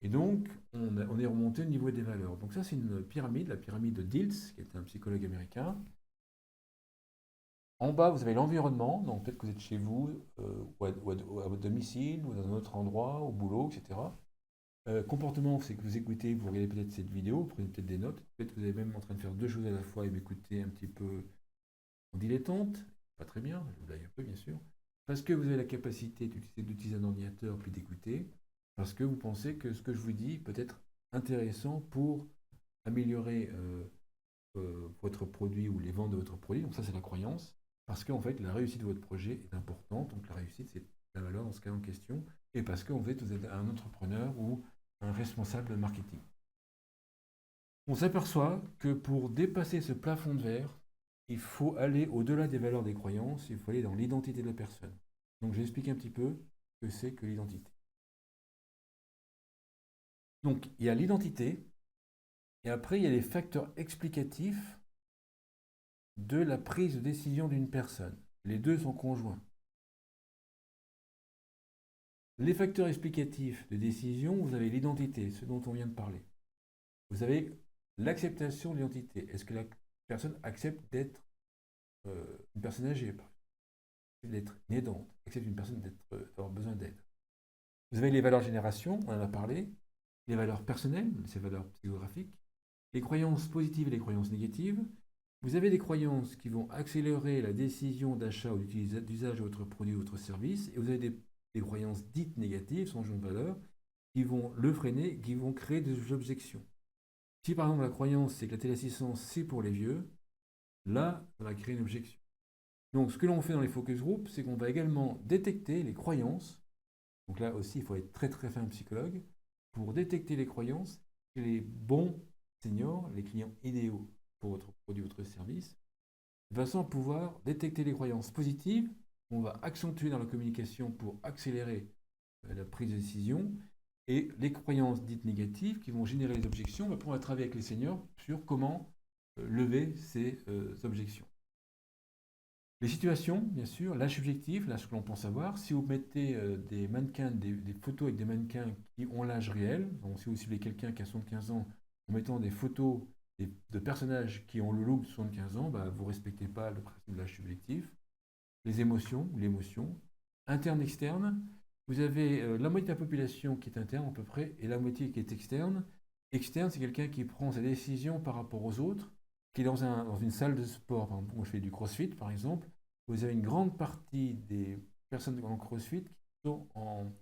Et donc, on est remonté au niveau des valeurs. Donc ça, c'est une pyramide, la pyramide de Dilts, qui est un psychologue américain. En bas, vous avez l'environnement, donc peut-être que vous êtes chez vous, ou à votre domicile, ou dans un autre endroit, au boulot, etc. Comportement, c'est que vous écoutez, vous regardez peut-être cette vidéo, vous prenez peut-être des notes, peut-être que vous êtes même en train de faire deux choses à la fois et m'écouter un petit peu en dilettante, pas très bien, je vous blague un peu bien sûr, parce que vous avez la capacité d'utiliser un ordinateur puis d'écouter, parce que vous pensez que ce que je vous dis peut être intéressant pour améliorer votre produit ou les ventes de votre produit, donc ça c'est la croyance, parce qu'en fait la réussite de votre projet est importante, donc la réussite c'est la valeur dans ce cas en question, et parce que vous êtes un entrepreneur ou un responsable marketing. On s'aperçoit que pour dépasser ce plafond de verre, il faut aller au-delà des valeurs des croyances, il faut aller dans l'identité de la personne. Donc je vais expliquer un petit peu ce que c'est que l'identité. Donc il y a l'identité, et après il y a les facteurs explicatifs de la prise de décision d'une personne. Les deux sont conjoints. Les facteurs explicatifs de décision, vous avez l'identité, ce dont on vient de parler. Vous avez l'acceptation de l'identité. Est-ce que la personne accepte d'être une personne âgée, d'être une aidante, accepte une personne d'avoir besoin d'aide? Vous avez les valeurs génération, on en a parlé, les valeurs personnelles, ces valeurs psychographiques, les croyances positives et les croyances négatives. Vous avez des croyances qui vont accélérer la décision d'achat ou d'usage de votre produit ou votre service, et vous avez des croyances dites négatives, sans jeu de valeur, qui vont le freiner, qui vont créer des objections. Si par exemple la croyance c'est que la téléassistance c'est pour les vieux, là, ça va créer une objection. Donc ce que l'on fait dans les focus group, c'est qu'on va également détecter les croyances. Donc là aussi, il faut être très très fin psychologue pour détecter les croyances chez les bons seniors, les clients idéaux pour votre produit, votre service, de façon à pouvoir détecter les croyances positives qu'on va accentuer dans la communication pour accélérer la prise de décision, et les croyances dites négatives qui vont générer les objections. On va pouvoir travailler avec les seniors sur comment lever ces objections. Les situations, bien sûr, l'âge subjectif, l'âge que l'on pense avoir. Si vous mettez des mannequins, des photos avec des mannequins qui ont l'âge réel, donc si vous ciblez quelqu'un qui a 75 ans en mettant des photos de personnages qui ont le look de 75 ans, bah, vous ne respectez pas le principe de l'âge subjectif. Les émotions ou l'émotion, interne, externe. vous avez la moitié de la population qui est interne à peu près et la moitié qui est externe. Externe, c'est quelqu'un qui prend ses décisions par rapport aux autres, qui est dans une salle de sport. Par exemple, moi je fais du crossfit par exemple. Vous avez une grande partie des personnes en crossfit qui sont en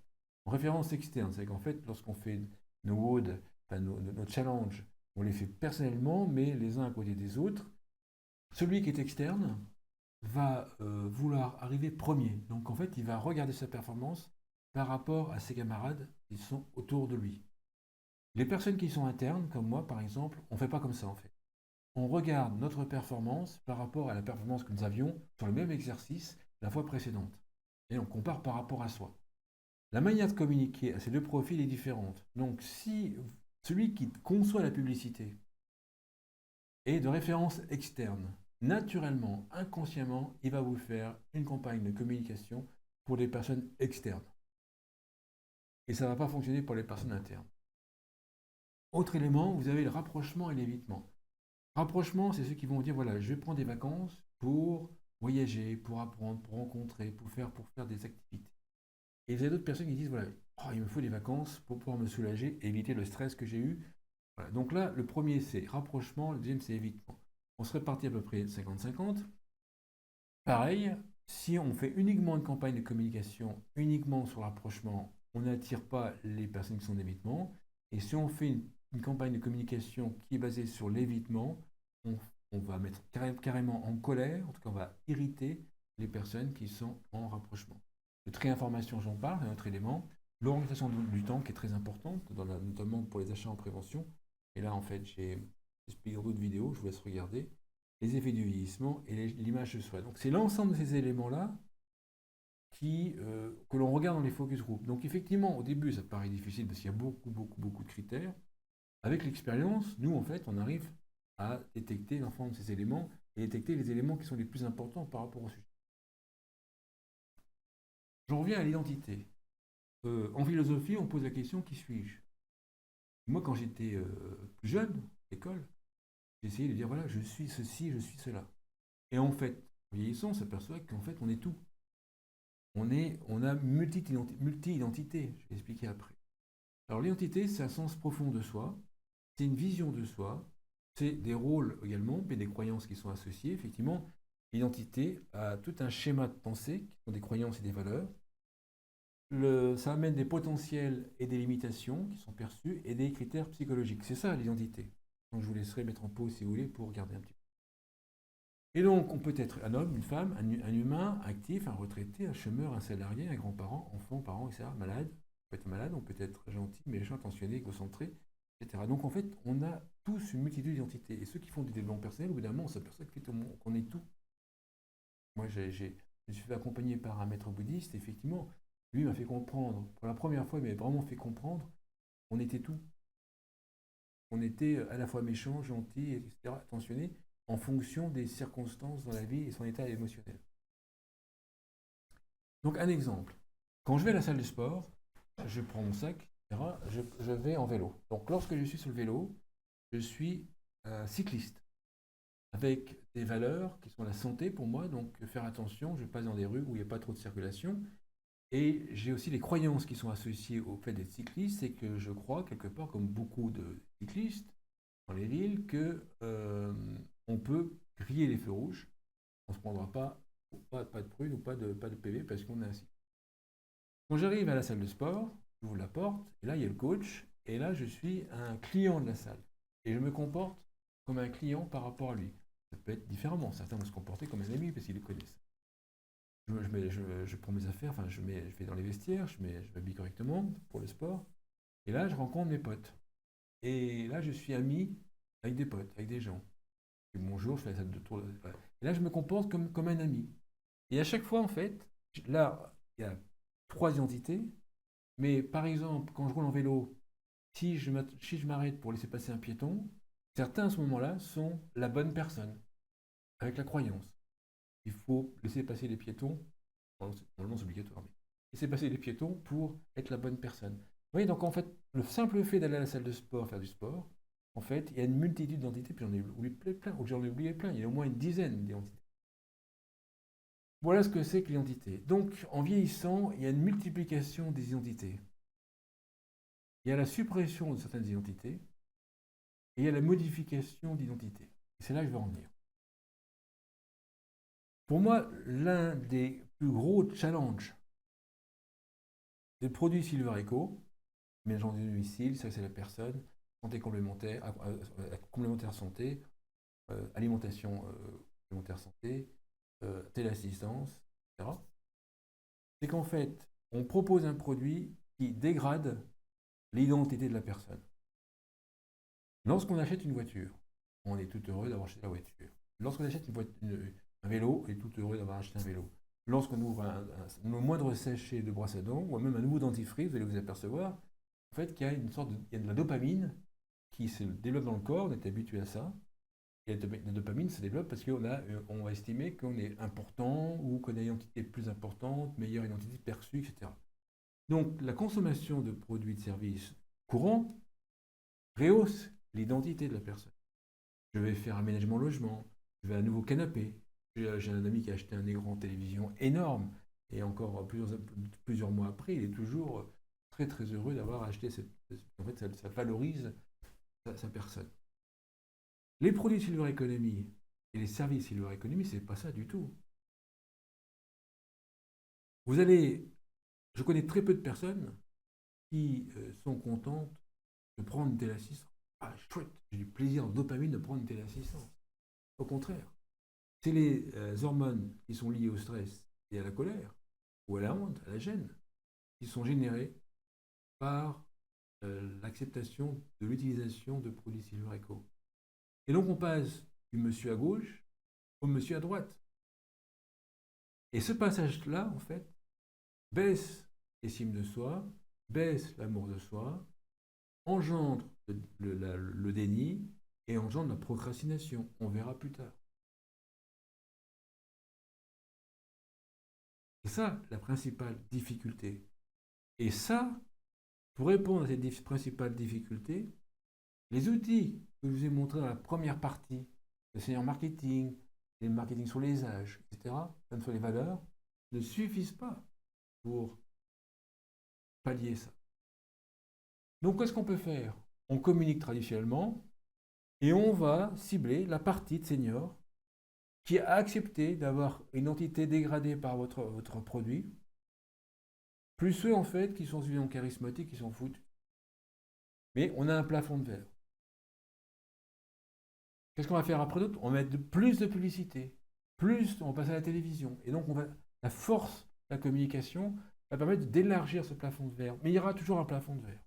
référence externe. C'est qu'en fait, lorsqu'on fait nos WOD, enfin nos challenges, on les fait personnellement, mais les uns à côté des autres. Celui qui est externe va vouloir arriver premier. Donc en fait, il va regarder sa performance par rapport à ses camarades qui sont autour de lui. Les personnes qui sont internes, comme moi par exemple, on ne fait pas comme ça en fait. On regarde notre performance par rapport à la performance que nous avions sur le même exercice la fois précédente. Et on compare par rapport à soi. La manière de communiquer à ces deux profils est différente. Donc si celui qui conçoit la publicité est de référence externe, naturellement, inconsciemment, il va vous faire une campagne de communication pour les personnes externes. Et ça ne va pas fonctionner pour les personnes internes. Autre élément, vous avez le rapprochement et l'évitement. Rapprochement, c'est ceux qui vont dire, voilà, je prends des vacances pour voyager, pour apprendre, pour rencontrer, pour faire des activités. Et vous avez d'autres personnes qui disent, voilà, oh, il me faut des vacances pour pouvoir me soulager, éviter le stress que j'ai eu. Voilà. Donc là, le premier, c'est rapprochement, le deuxième, c'est évitement. On se répartit à peu près 50-50. Pareil, si on fait uniquement une campagne de communication, uniquement sur le rapprochement, on n'attire pas les personnes qui sont d'évitement. Et si on fait une campagne de communication qui est basée sur l'évitement, on, on va mettre carrément en colère, en tout cas on va irriter les personnes qui sont en rapprochement. Le tri information, j'en parle, c'est un autre élément. L'orientation du temps qui est très importante, notamment pour les achats en prévention. Et là, en fait, j'ai expliqué dans d'autres vidéos, je vous laisse regarder les effets du vieillissement et l'image de soi. Donc c'est l'ensemble de ces éléments-là que l'on regarde dans les focus group. Donc effectivement, au début, ça paraît difficile parce qu'il y a beaucoup de critères. Avec l'expérience, nous, en fait, on arrive à détecter l'ensemble de ces éléments et détecter les éléments qui sont les plus importants par rapport au sujet. J'en reviens à l'identité. En philosophie, on pose la question qui suis-je? Moi, quand j'étais plus jeune, à l'école, j'essayais de dire voilà, je suis ceci, je suis cela. Et en fait, en vieillissant, on s'aperçoit qu'en fait, on est tout. On a multi-identité, je vais expliquer après. Alors l'identité, c'est un sens profond de soi, c'est une vision de soi, c'est des rôles également, mais des croyances qui sont associées. Effectivement, l'identité a tout un schéma de pensée, qui sont des croyances et des valeurs. Ça amène des potentiels et des limitations qui sont perçus et des critères psychologiques. C'est ça l'identité. Donc je vous laisserai mettre en pause si vous voulez pour regarder un petit peu. Et donc, on peut être un homme, une femme, un humain, actif, un retraité, un chômeur, un salarié, un grand-parent, enfant, parent, etc., malade. On peut être malade, on peut être gentil, méchant, attentionné, égocentré, etc. Donc, en fait, on a tous une multitude d'identités. Et ceux qui font du développement personnel, au bout d'un moment, on s'aperçoit qu'on est tout. Moi, je me suis fait accompagner par un maître bouddhiste, effectivement. Lui m'a fait comprendre, pour la première fois, il m'avait vraiment fait comprendre qu'on était tout. On était à la fois méchant, gentil, etc., attentionné, en fonction des circonstances dans la vie et son état émotionnel. Donc un exemple, quand je vais à la salle de sport, je prends mon sac, etc., je vais en vélo. Donc lorsque je suis sur le vélo, je suis cycliste, avec des valeurs qui sont la santé pour moi, donc faire attention, je passe dans des rues où il n'y a pas trop de circulation, et j'ai aussi les croyances qui sont associées au fait d'être cycliste, c'est que je crois quelque part, comme beaucoup de cyclistes dans les villes, que on peut griller les feux rouges, on ne se prendra pas de prune ou pas de PV parce qu'on est ainsi. Quand j'arrive à la salle de sport, j'ouvre la porte, et là il y a le coach, et là je suis un client de la salle. Et je me comporte comme un client par rapport à lui. Ça peut être différemment, certains vont se comporter comme un ami parce qu'ils le connaissent. Je prends mes affaires, enfin je vais dans les vestiaires, je m'habille correctement pour le sport, et là je rencontre mes potes. Et là je suis ami avec des potes, avec des gens. Et bonjour, je fais la salle de tour. Voilà. Et là je me comporte comme un ami. Et à chaque fois en fait, là il y a trois identités, mais par exemple, quand je roule en vélo, si je m'arrête pour laisser passer un piéton, certains à ce moment-là sont la bonne personne, avec la croyance. Il faut laisser passer les piétons, normalement c'est obligatoire, mais laisser passer les piétons pour être la bonne personne. Vous voyez, donc en fait, le simple fait d'aller à la salle de sport, faire du sport, en fait, il y a une multitude d'identités, puis j'en ai oublié plein, ou j'en ai oublié plein, il y a au moins une dizaine d'identités. Voilà ce que c'est que l'identité. Donc, en vieillissant, il y a une multiplication des identités. Il y a la suppression de certaines identités et il y a la modification d'identités. Et c'est là que je veux en venir. Pour moi, l'un des plus gros challenges des produits Silver Eco, ménageant du domicile, ça c'est la personne, santé complémentaire, complémentaire santé, alimentation complémentaire santé, téléassistance, etc. C'est qu'en fait, on propose un produit qui dégrade l'identité de la personne. Lorsqu'on achète une voiture, on est tout heureux d'avoir acheté la voiture. Lorsqu'on achète un vélo, on est tout heureux d'avoir acheté un vélo. Lorsqu'on ouvre le moindre sachet de brosse à dents, ou même un nouveau dentifrice, vous allez vous apercevoir en fait, qu'il y a il y a de la dopamine qui se développe dans le corps, on est habitué à ça. Et la dopamine se développe parce qu'on va estimer qu'on est important ou qu'on a une identité plus importante, meilleure identité perçue, etc. Donc la consommation de produits de services courants rehausse l'identité de la personne. Je vais faire aménager mon logement, je vais à un nouveau canapé. J'ai un ami qui a acheté un écran télévision énorme et encore plusieurs mois après, il est toujours très très heureux d'avoir acheté en fait, ça valorise sa personne. Les produits Silver Economy et les services Silver Economy, c'est pas ça du tout. Vous allez, je connais très peu de personnes qui sont contentes de prendre une telle assistance. Ah, chouette, j'ai du plaisir, de dopamine de prendre une telle assistance. Au contraire, c'est les hormones qui sont liées au stress et à la colère, ou à la honte, à la gêne, qui sont générées par l'acceptation de l'utilisation de produits Silver Eco. Et donc on passe du monsieur à gauche au monsieur à droite. Et ce passage-là, en fait, baisse l'estime de soi, baisse l'amour de soi, engendre le déni et engendre la procrastination. On verra plus tard. C'est ça la principale difficulté. Et ça, pour répondre à cette principale difficulté, les outils que je vous ai montrés dans la première partie, le senior marketing, le marketing sur les âges, etc., même sur les valeurs, ne suffisent pas pour pallier ça. Donc, qu'est-ce qu'on peut faire? On communique traditionnellement et on va cibler la partie de senior qui a accepté d'avoir une entité dégradée par votre produit, plus ceux en fait qui sont suffisamment charismatiques, qui s'en foutent. Mais on a un plafond de verre. Qu'est-ce qu'on va faire après d'autre? On va mettre plus de publicité, plus on passe à la télévision. Et donc la force de la communication va permettre d'élargir ce plafond de verre. Mais il y aura toujours un plafond de verre.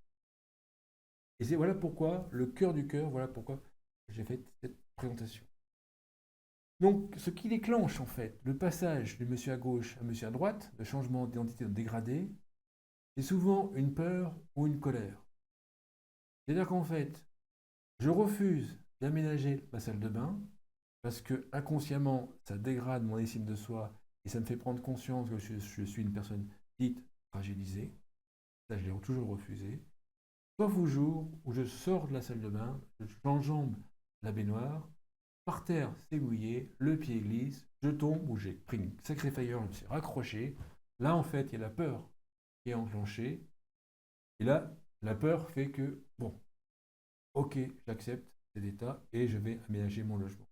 Et voilà pourquoi, le cœur du cœur, voilà pourquoi j'ai fait cette présentation. Donc, ce qui déclenche en fait le passage de monsieur à gauche à monsieur à droite, le changement d'identité dégradé, c'est souvent une peur ou une colère. C'est-à-dire qu'en fait, je refuse d'aménager ma salle de bain parce que inconsciemment, ça dégrade mon estime de soi et ça me fait prendre conscience que je suis une personne dite fragilisée. Ça, je l'ai toujours refusé. Sauf au jour où je sors de la salle de bain, j'enjambe la baignoire, par terre, c'est mouillé, le pied glisse, je tombe, ou j'ai pris une sacrée frayeur, je me suis raccroché. Là, en fait, il y a la peur qui est enclenchée. Et là, la peur fait que, bon, ok, j'accepte cet état et je vais aménager mon logement.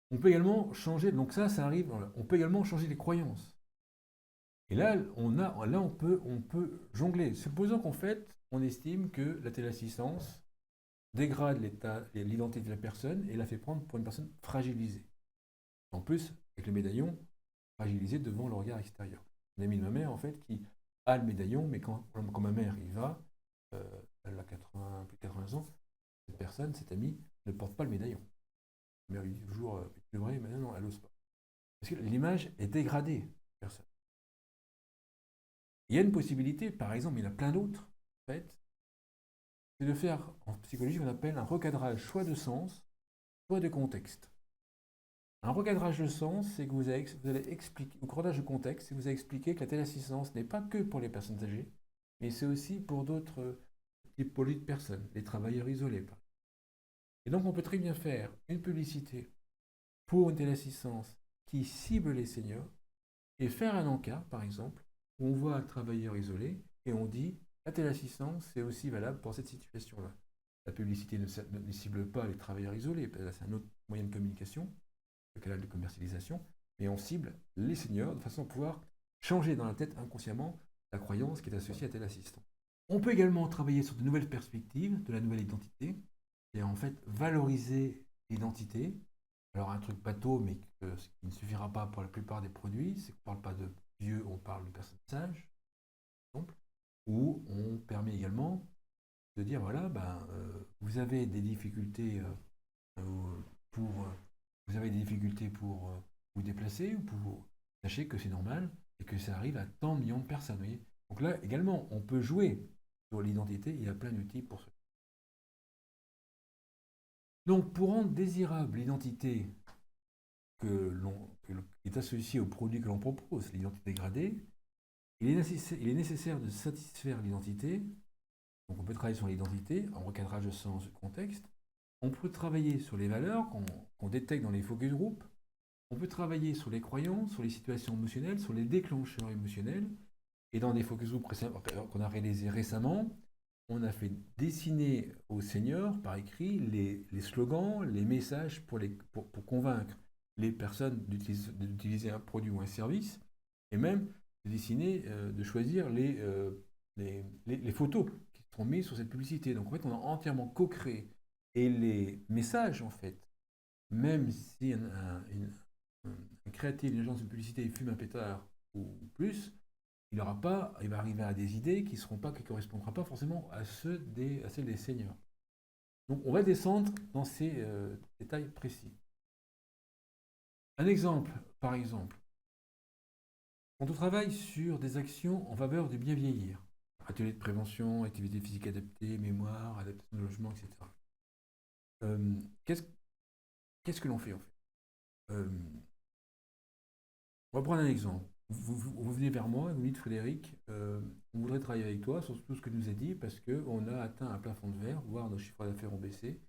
On peut également changer, donc ça arrive, on peut également changer les croyances. Et là, on peut jongler. Supposons qu'en fait, on estime que la téléassistance dégrade l'identité de la personne et la fait prendre pour une personne fragilisée. En plus, avec le médaillon, fragilisé devant le regard extérieur. Un ami de ma mère, en fait, qui a le médaillon, mais quand ma mère y va, elle a plus de 80 ans, cette personne, cet ami, ne porte pas le médaillon. Ma mère lui dit toujours, tu devrais, mais non, elle n'ose pas. Parce que l'image est dégradée, personne. Il y a une possibilité, par exemple, il y en a plein d'autres, en fait, c'est de faire, en psychologie, on appelle un recadrage soit de sens, soit de contexte. Un recadrage de sens, c'est que vous allez expliquer, ou recadrage de contexte, c'est que vous allez expliquer que la téléassistance n'est pas que pour les personnes âgées, mais c'est aussi pour d'autres typologies de personnes, les travailleurs isolés. Et donc on peut très bien faire une publicité pour une téléassistance qui cible les seniors et faire un encart, par exemple, où on voit un travailleur isolé et on dit la téléassistance, c'est aussi valable pour cette situation-là. La publicité ne cible pas les travailleurs isolés, c'est un autre moyen de communication, le canal de commercialisation, mais on cible les seniors de façon à pouvoir changer dans la tête inconsciemment la croyance qui est associée à tel assistant. On peut également travailler sur de nouvelles perspectives de la nouvelle identité, et en fait valoriser l'identité. Alors un truc bateau, mais ce qui ne suffira pas pour la plupart des produits, c'est qu'on ne parle pas de vieux, on parle de personnes sages, par exemple, où on permet également de dire voilà, vous avez des difficultés pour vous avez des difficultés pour vous déplacer ou pour sachez que c'est normal et que ça arrive à tant de millions de personnes. Vous voyez. Donc là également, on peut jouer sur l'identité. Il y a plein d'outils pour ça. Donc pour rendre désirable l'identité qui est associée au produit que l'on propose, l'identité dégradée, il est nécessaire de satisfaire l'identité. Donc on peut travailler sur l'identité en recadrage de sens de contexte. On peut travailler sur les valeurs qu'on détecte dans les focus group. On peut travailler sur les croyances, sur les situations émotionnelles, sur les déclencheurs émotionnels. Et dans des focus group qu'on a réalisés récemment, on a fait dessiner aux seniors par écrit les slogans, les messages pour convaincre les personnes d'utiliser un produit ou un service, et même de dessiner, de choisir les photos qui seront mises sur cette publicité. Donc en fait, on a entièrement co-créé. Et les messages, en fait, même si un créatif d'une agence de publicité fume un pétard ou plus, il va arriver à des idées qui ne correspondront pas forcément à celles des seniors. Donc on va descendre dans ces détails précis. Un exemple, par exemple, quand on travaille sur des actions en faveur du bien vieillir, ateliers de prévention, activités physiques adaptées, mémoire, adaptation de logement, etc. Qu'est-ce que l'on fait en fait? On va prendre un exemple. Vous venez vers moi et vous me dites Frédéric, on voudrait travailler avec toi sur tout ce que tu nous as dit parce qu'on a atteint un plafond de verre, voire nos chiffres d'affaires ont baissé,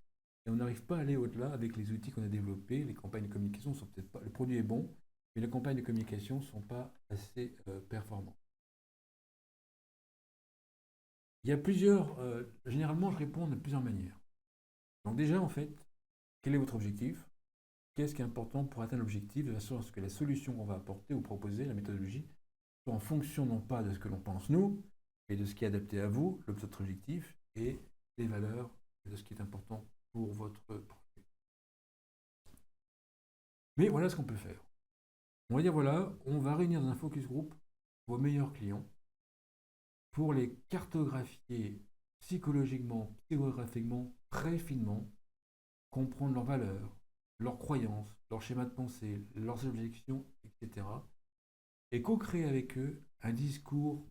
et on n'arrive pas à aller au-delà avec les outils qu'on a développés. Les campagnes de communication sont peut-être pas. Le produit est bon, mais les campagnes de communication ne sont pas assez performantes. Il y a généralement, je réponds de plusieurs manières. Donc déjà, en fait, quel est votre objectif? Qu'est-ce qui est important pour atteindre l'objectif, de façon à ce que la solution qu'on va apporter ou proposer, la méthodologie, soit en fonction non pas de ce que l'on pense nous, mais de ce qui est adapté à vous, votre objectif, et des valeurs, de ce qui est important pour votre projet. Mais voilà ce qu'on peut faire. On va dire voilà, on va réunir dans un focus group vos meilleurs clients pour les cartographier psychologiquement, psychographiquement, très finement, comprendre leurs valeurs, leurs croyances, leurs schémas de pensée, leurs objections, etc. Et co-créer avec eux un discours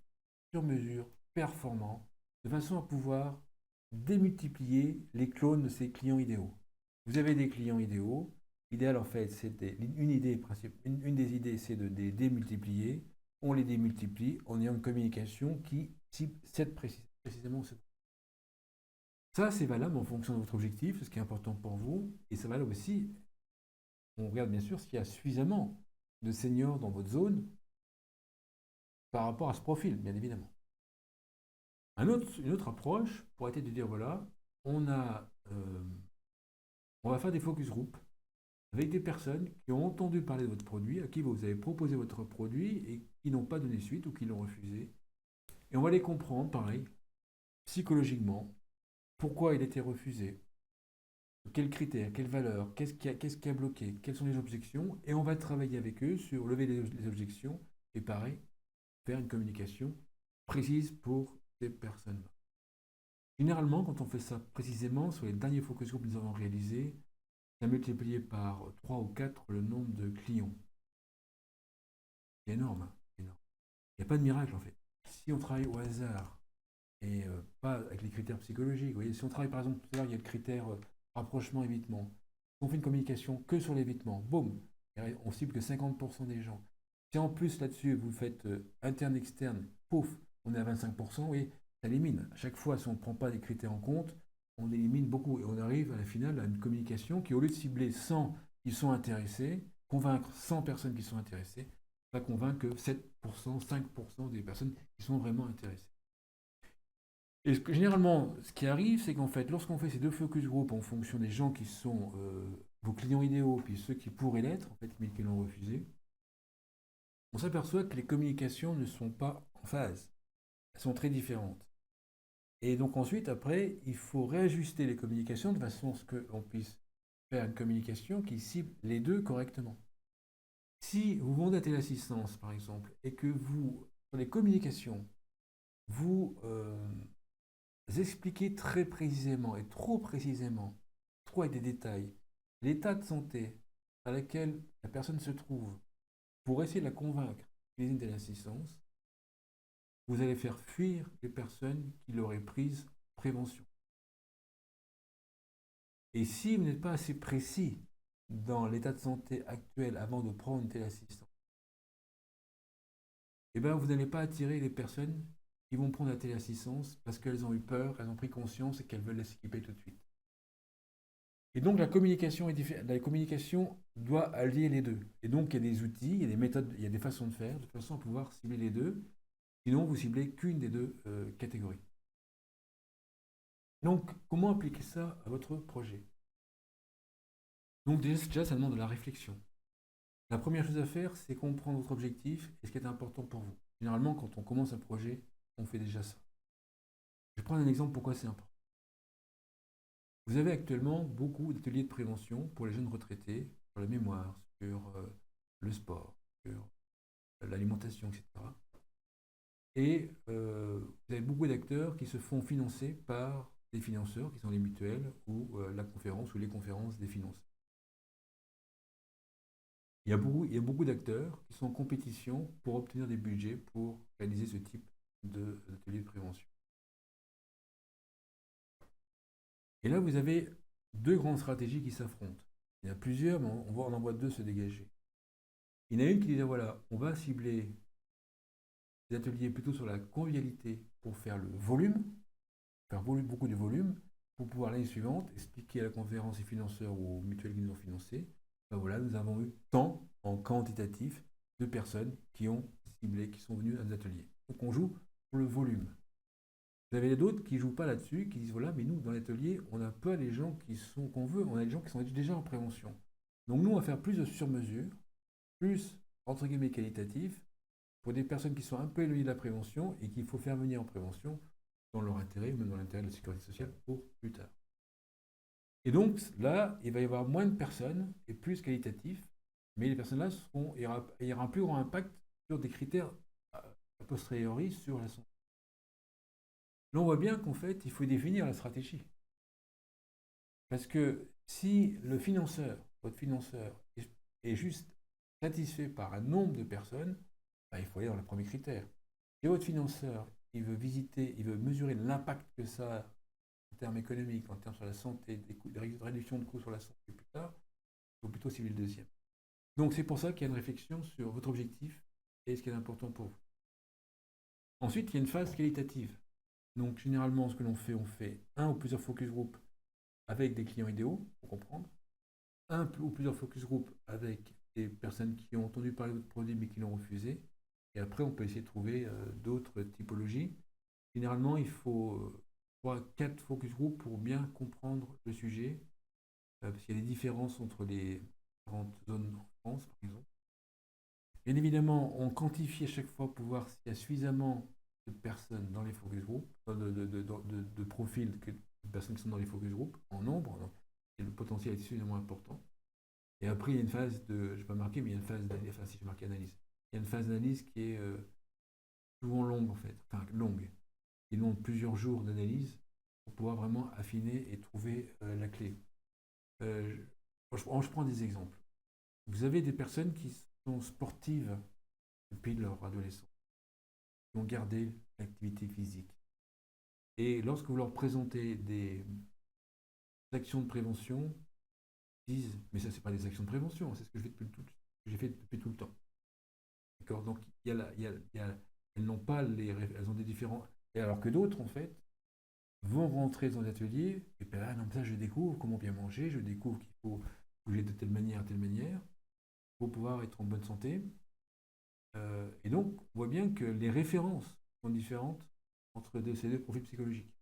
sur mesure, performant, de façon à pouvoir démultiplier les clones de ces clients idéaux. Vous avez des clients idéaux. L'idéal, en fait, c'était une des idées, c'est de les démultiplier. On les démultiplie en ayant une communication qui cible précisément ce. Ça, c'est valable en fonction de votre objectif, ce qui est important pour vous, et ça valable aussi. On regarde bien sûr s'il y a suffisamment de seniors dans votre zone par rapport à ce profil, bien évidemment. Une autre approche pourrait être de dire voilà, on va faire des focus group avec des personnes qui ont entendu parler de votre produit, à qui vous avez proposé votre produit et qui n'ont pas donné suite ou qui l'ont refusé. Et on va les comprendre, pareil, psychologiquement, pourquoi il a été refusé, quels critères, quelles valeurs, qu'est-ce qui a bloqué, quelles sont les objections, et on va travailler avec eux sur lever les objections et pareil, faire une communication précise pour ces personnes-là. Généralement, quand on fait ça précisément, sur les derniers focus group que nous avons réalisés, on a multiplié par 3 ou 4 le nombre de clients. C'est énorme, hein, énorme. Il n'y a pas de miracle en fait. Si on travaille au hasard et pas avec les critères psychologiques, vous voyez, si on travaille par exemple, tout à l'heure, il y a le critère rapprochement, évitement. Si on fait une communication que sur l'évitement, boum, on cible que 50% des gens. Si en plus là-dessus, vous faites interne-externe, pouf, on est à 25%, vous voyez, ça élimine. À chaque fois, si on ne prend pas les critères en compte, on élimine beaucoup et on arrive à la finale à une communication qui, au lieu de cibler 100 qui sont intéressées, convaincre 100 personnes qui sont intéressées, va convaincre que 7%, 5% des personnes qui sont vraiment intéressées. Et généralement, ce qui arrive, c'est qu'en fait, lorsqu'on fait ces deux focus group en fonction des gens qui sont vos clients idéaux, puis ceux qui pourraient l'être, en fait, mais qui l'ont refusé, on s'aperçoit que les communications ne sont pas en phase. Elles sont très différentes. Et donc ensuite, après, il faut réajuster les communications de façon à ce qu'on puisse faire une communication qui cible les deux correctement. Si vous vendez à téléassistance, par exemple, et que vous, sur les communications, vous expliquez très précisément et trop précisément, trop avec des détails, l'état de santé dans lequel la personne se trouve pour essayer de la convaincre d'utiliser une téléassistance, vous allez faire fuir les personnes qui l'auraient prise prévention. Et si vous n'êtes pas assez précis dans l'état de santé actuel avant de prendre une téléassistance, eh bien, vous n'allez pas attirer les personnes qui vont prendre la téléassistance parce qu'elles ont eu peur, elles ont pris conscience et qu'elles veulent s'équiper tout de suite. Et donc la communication doit allier les deux. Et donc il y a des outils, il y a des méthodes, il y a des façons de faire, de façon à pouvoir cibler les deux. Sinon, vous ciblez qu'une des deux catégories. Donc, comment appliquer ça à votre projet? Donc déjà, ça demande de la réflexion. La première chose à faire, c'est comprendre votre objectif et ce qui est important pour vous. Généralement, quand on commence un projet, on fait déjà ça. Je vais prendre un exemple pourquoi c'est important. Vous avez actuellement beaucoup d'ateliers de prévention pour les jeunes retraités, sur la mémoire, sur le sport, sur l'alimentation, etc. Et vous avez beaucoup d'acteurs qui se font financer par des financeurs, qui sont les mutuelles, ou la conférence, ou les conférences des financeurs. Il y a beaucoup d'acteurs qui sont en compétition pour obtenir des budgets pour réaliser ce type d'atelier de prévention. Et là, vous avez deux grandes stratégies qui s'affrontent. Il y en a plusieurs, mais on en voit deux se dégager. Il y en a une qui dit, voilà, on va cibler des ateliers plutôt sur la convivialité pour faire le volume, faire beaucoup de volume, pour pouvoir l'année suivante expliquer à la conférence et financeurs ou aux mutuelles qui nous ont financés, ben voilà, nous avons eu tant en quantitatif de personnes qui ont ciblé, qui sont venues à nos ateliers. Donc on joue pour le volume. Vous avez d'autres qui ne jouent pas là-dessus, qui disent voilà, mais nous, dans l'atelier, on n'a pas les gens qu'on veut, on a des gens qui sont déjà en prévention. Donc nous, on va faire plus de sur-mesure, plus, entre guillemets, qualitatif, pour des personnes qui sont un peu éloignées de la prévention et qu'il faut faire venir en prévention dans leur intérêt, ou même dans l'intérêt de la sécurité sociale, pour plus tard. Et donc là, il va y avoir moins de personnes et plus qualitatif, mais les personnes-là, il y aura un plus grand impact sur des critères a posteriori sur la santé. Là, on voit bien qu'en fait, il faut définir la stratégie. Parce que si le financeur, votre financeur, est juste satisfait par un nombre de personnes, ben, il faut aller dans le premier critère. Si votre financeur, il veut visiter, il veut mesurer l'impact que ça a en termes économiques, en termes sur la santé, des réductions de coûts sur la santé plus tard, il faut plutôt cibler le deuxième. Donc c'est pour ça qu'il y a une réflexion sur votre objectif et ce qui est important pour vous. Ensuite, il y a une phase qualitative. Donc généralement, ce que l'on fait, on fait un ou plusieurs focus group avec des clients idéaux, pour comprendre, un ou plusieurs focus group avec des personnes qui ont entendu parler de votre produit mais qui l'ont refusé, et après on peut essayer de trouver d'autres typologies. Généralement, il faut 3-4 focus group pour bien comprendre le sujet, parce qu'il y a des différences entre les différentes zones en France, par exemple. Bien évidemment, on quantifie à chaque fois pour voir s'il y a suffisamment de personnes dans les focus group, de profils de personnes qui sont dans les focus group, en nombre, donc, et le potentiel est suffisamment important. Et après, il y a une phase de, je ne vais pas marquer, mais il y a une phase d'analyse, enfin si je marque analyse, il y a une phase d'analyse qui est souvent longue en fait, enfin longue, qui demande plusieurs jours d'analyse pour pouvoir vraiment affiner et trouver la clé. Je prends des exemples. Vous avez des personnes qui sont sportives depuis leur adolescence, qui ont gardé l'activité physique. Et lorsque vous leur présentez des actions de prévention, ils disent mais ça c'est pas des actions de prévention, c'est ce que j'ai fait depuis tout le temps. D'accord. Donc elles n'ont pas elles ont des différents. Et alors que d'autres en fait vont rentrer dans les ateliers et puis là, non, ça je découvre comment bien manger, je découvre qu'il faut bouger de telle manière à telle manière, pour pouvoir être en bonne santé. Et donc, on voit bien que les références sont différentes entre ces deux profils psychologiques.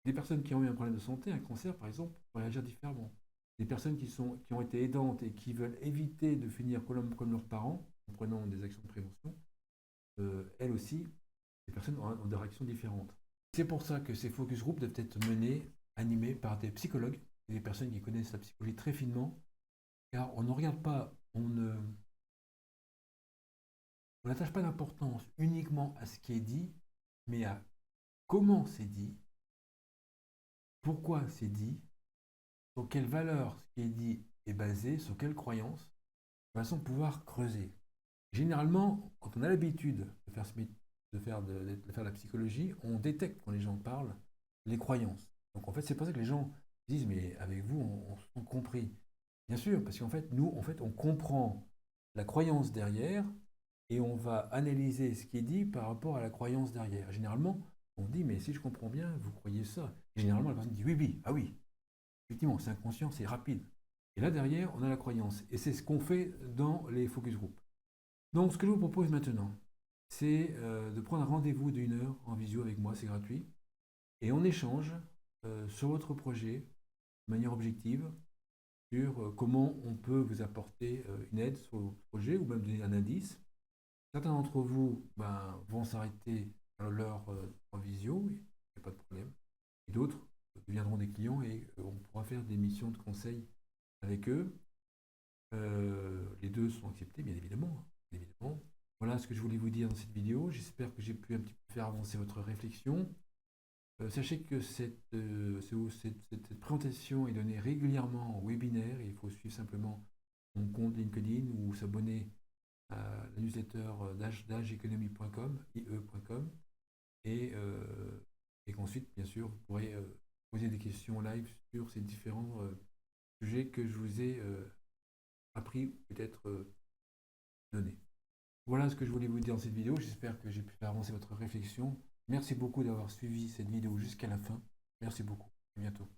Des personnes qui ont eu un problème de santé, un cancer par exemple, vont réagir différemment. Des personnes qui ont été aidantes et qui veulent éviter de finir comme leurs parents, en prenant des actions de prévention, elles aussi, les personnes ont des réactions différentes. C'est pour ça que ces focus groups doivent être menés, animés par des psychologues et des personnes qui connaissent la psychologie très finement, car on ne regarde pas, on n'attache pas d'importance uniquement à ce qui est dit, mais à comment c'est dit, pourquoi c'est dit, sur quelles valeurs ce qui est dit est basé, sur quelles croyances, de façon de pouvoir creuser. Généralement, quand on a l'habitude de faire de la psychologie, on détecte quand les gens parlent les croyances. Donc en fait, c'est pour ça que les gens disent, mais avec vous, on se sent compris. Bien sûr, parce qu'en fait, nous, on comprend la croyance derrière et on va analyser ce qui est dit par rapport à la croyance derrière. Généralement, on dit, mais si je comprends bien, vous croyez ça. Et généralement, la personne dit, oui, oui, ah oui, effectivement, c'est inconscient, c'est rapide. Et là, derrière, on a la croyance. Et c'est ce qu'on fait dans les focus group. Donc, ce que je vous propose maintenant, c'est de prendre un rendez-vous d'une heure en visio avec moi, c'est gratuit. Et on échange sur votre projet de manière objective sur comment on peut vous apporter une aide sur le projet ou même donner un indice. Certains d'entre vous vont s'arrêter à l'heure en visio, il n'y a pas de problème. Et d'autres deviendront des clients et on pourra faire des missions de conseil avec eux. Les deux sont acceptés, bien évidemment. Voilà ce que je voulais vous dire dans cette vidéo. J'espère que j'ai pu un petit peu faire avancer votre réflexion. Sachez que cette présentation est donnée régulièrement en webinaire. Il faut suivre simplement mon compte LinkedIn ou s'abonner à la newsletter dageeconomy.com, ie.com, et qu'ensuite, bien sûr, vous pourrez poser des questions live sur ces différents sujets que je vous ai appris, peut-être donnés. Voilà ce que je voulais vous dire dans cette vidéo. J'espère que j'ai pu faire avancer votre réflexion. Merci beaucoup d'avoir suivi cette vidéo jusqu'à la fin. Merci beaucoup. À bientôt.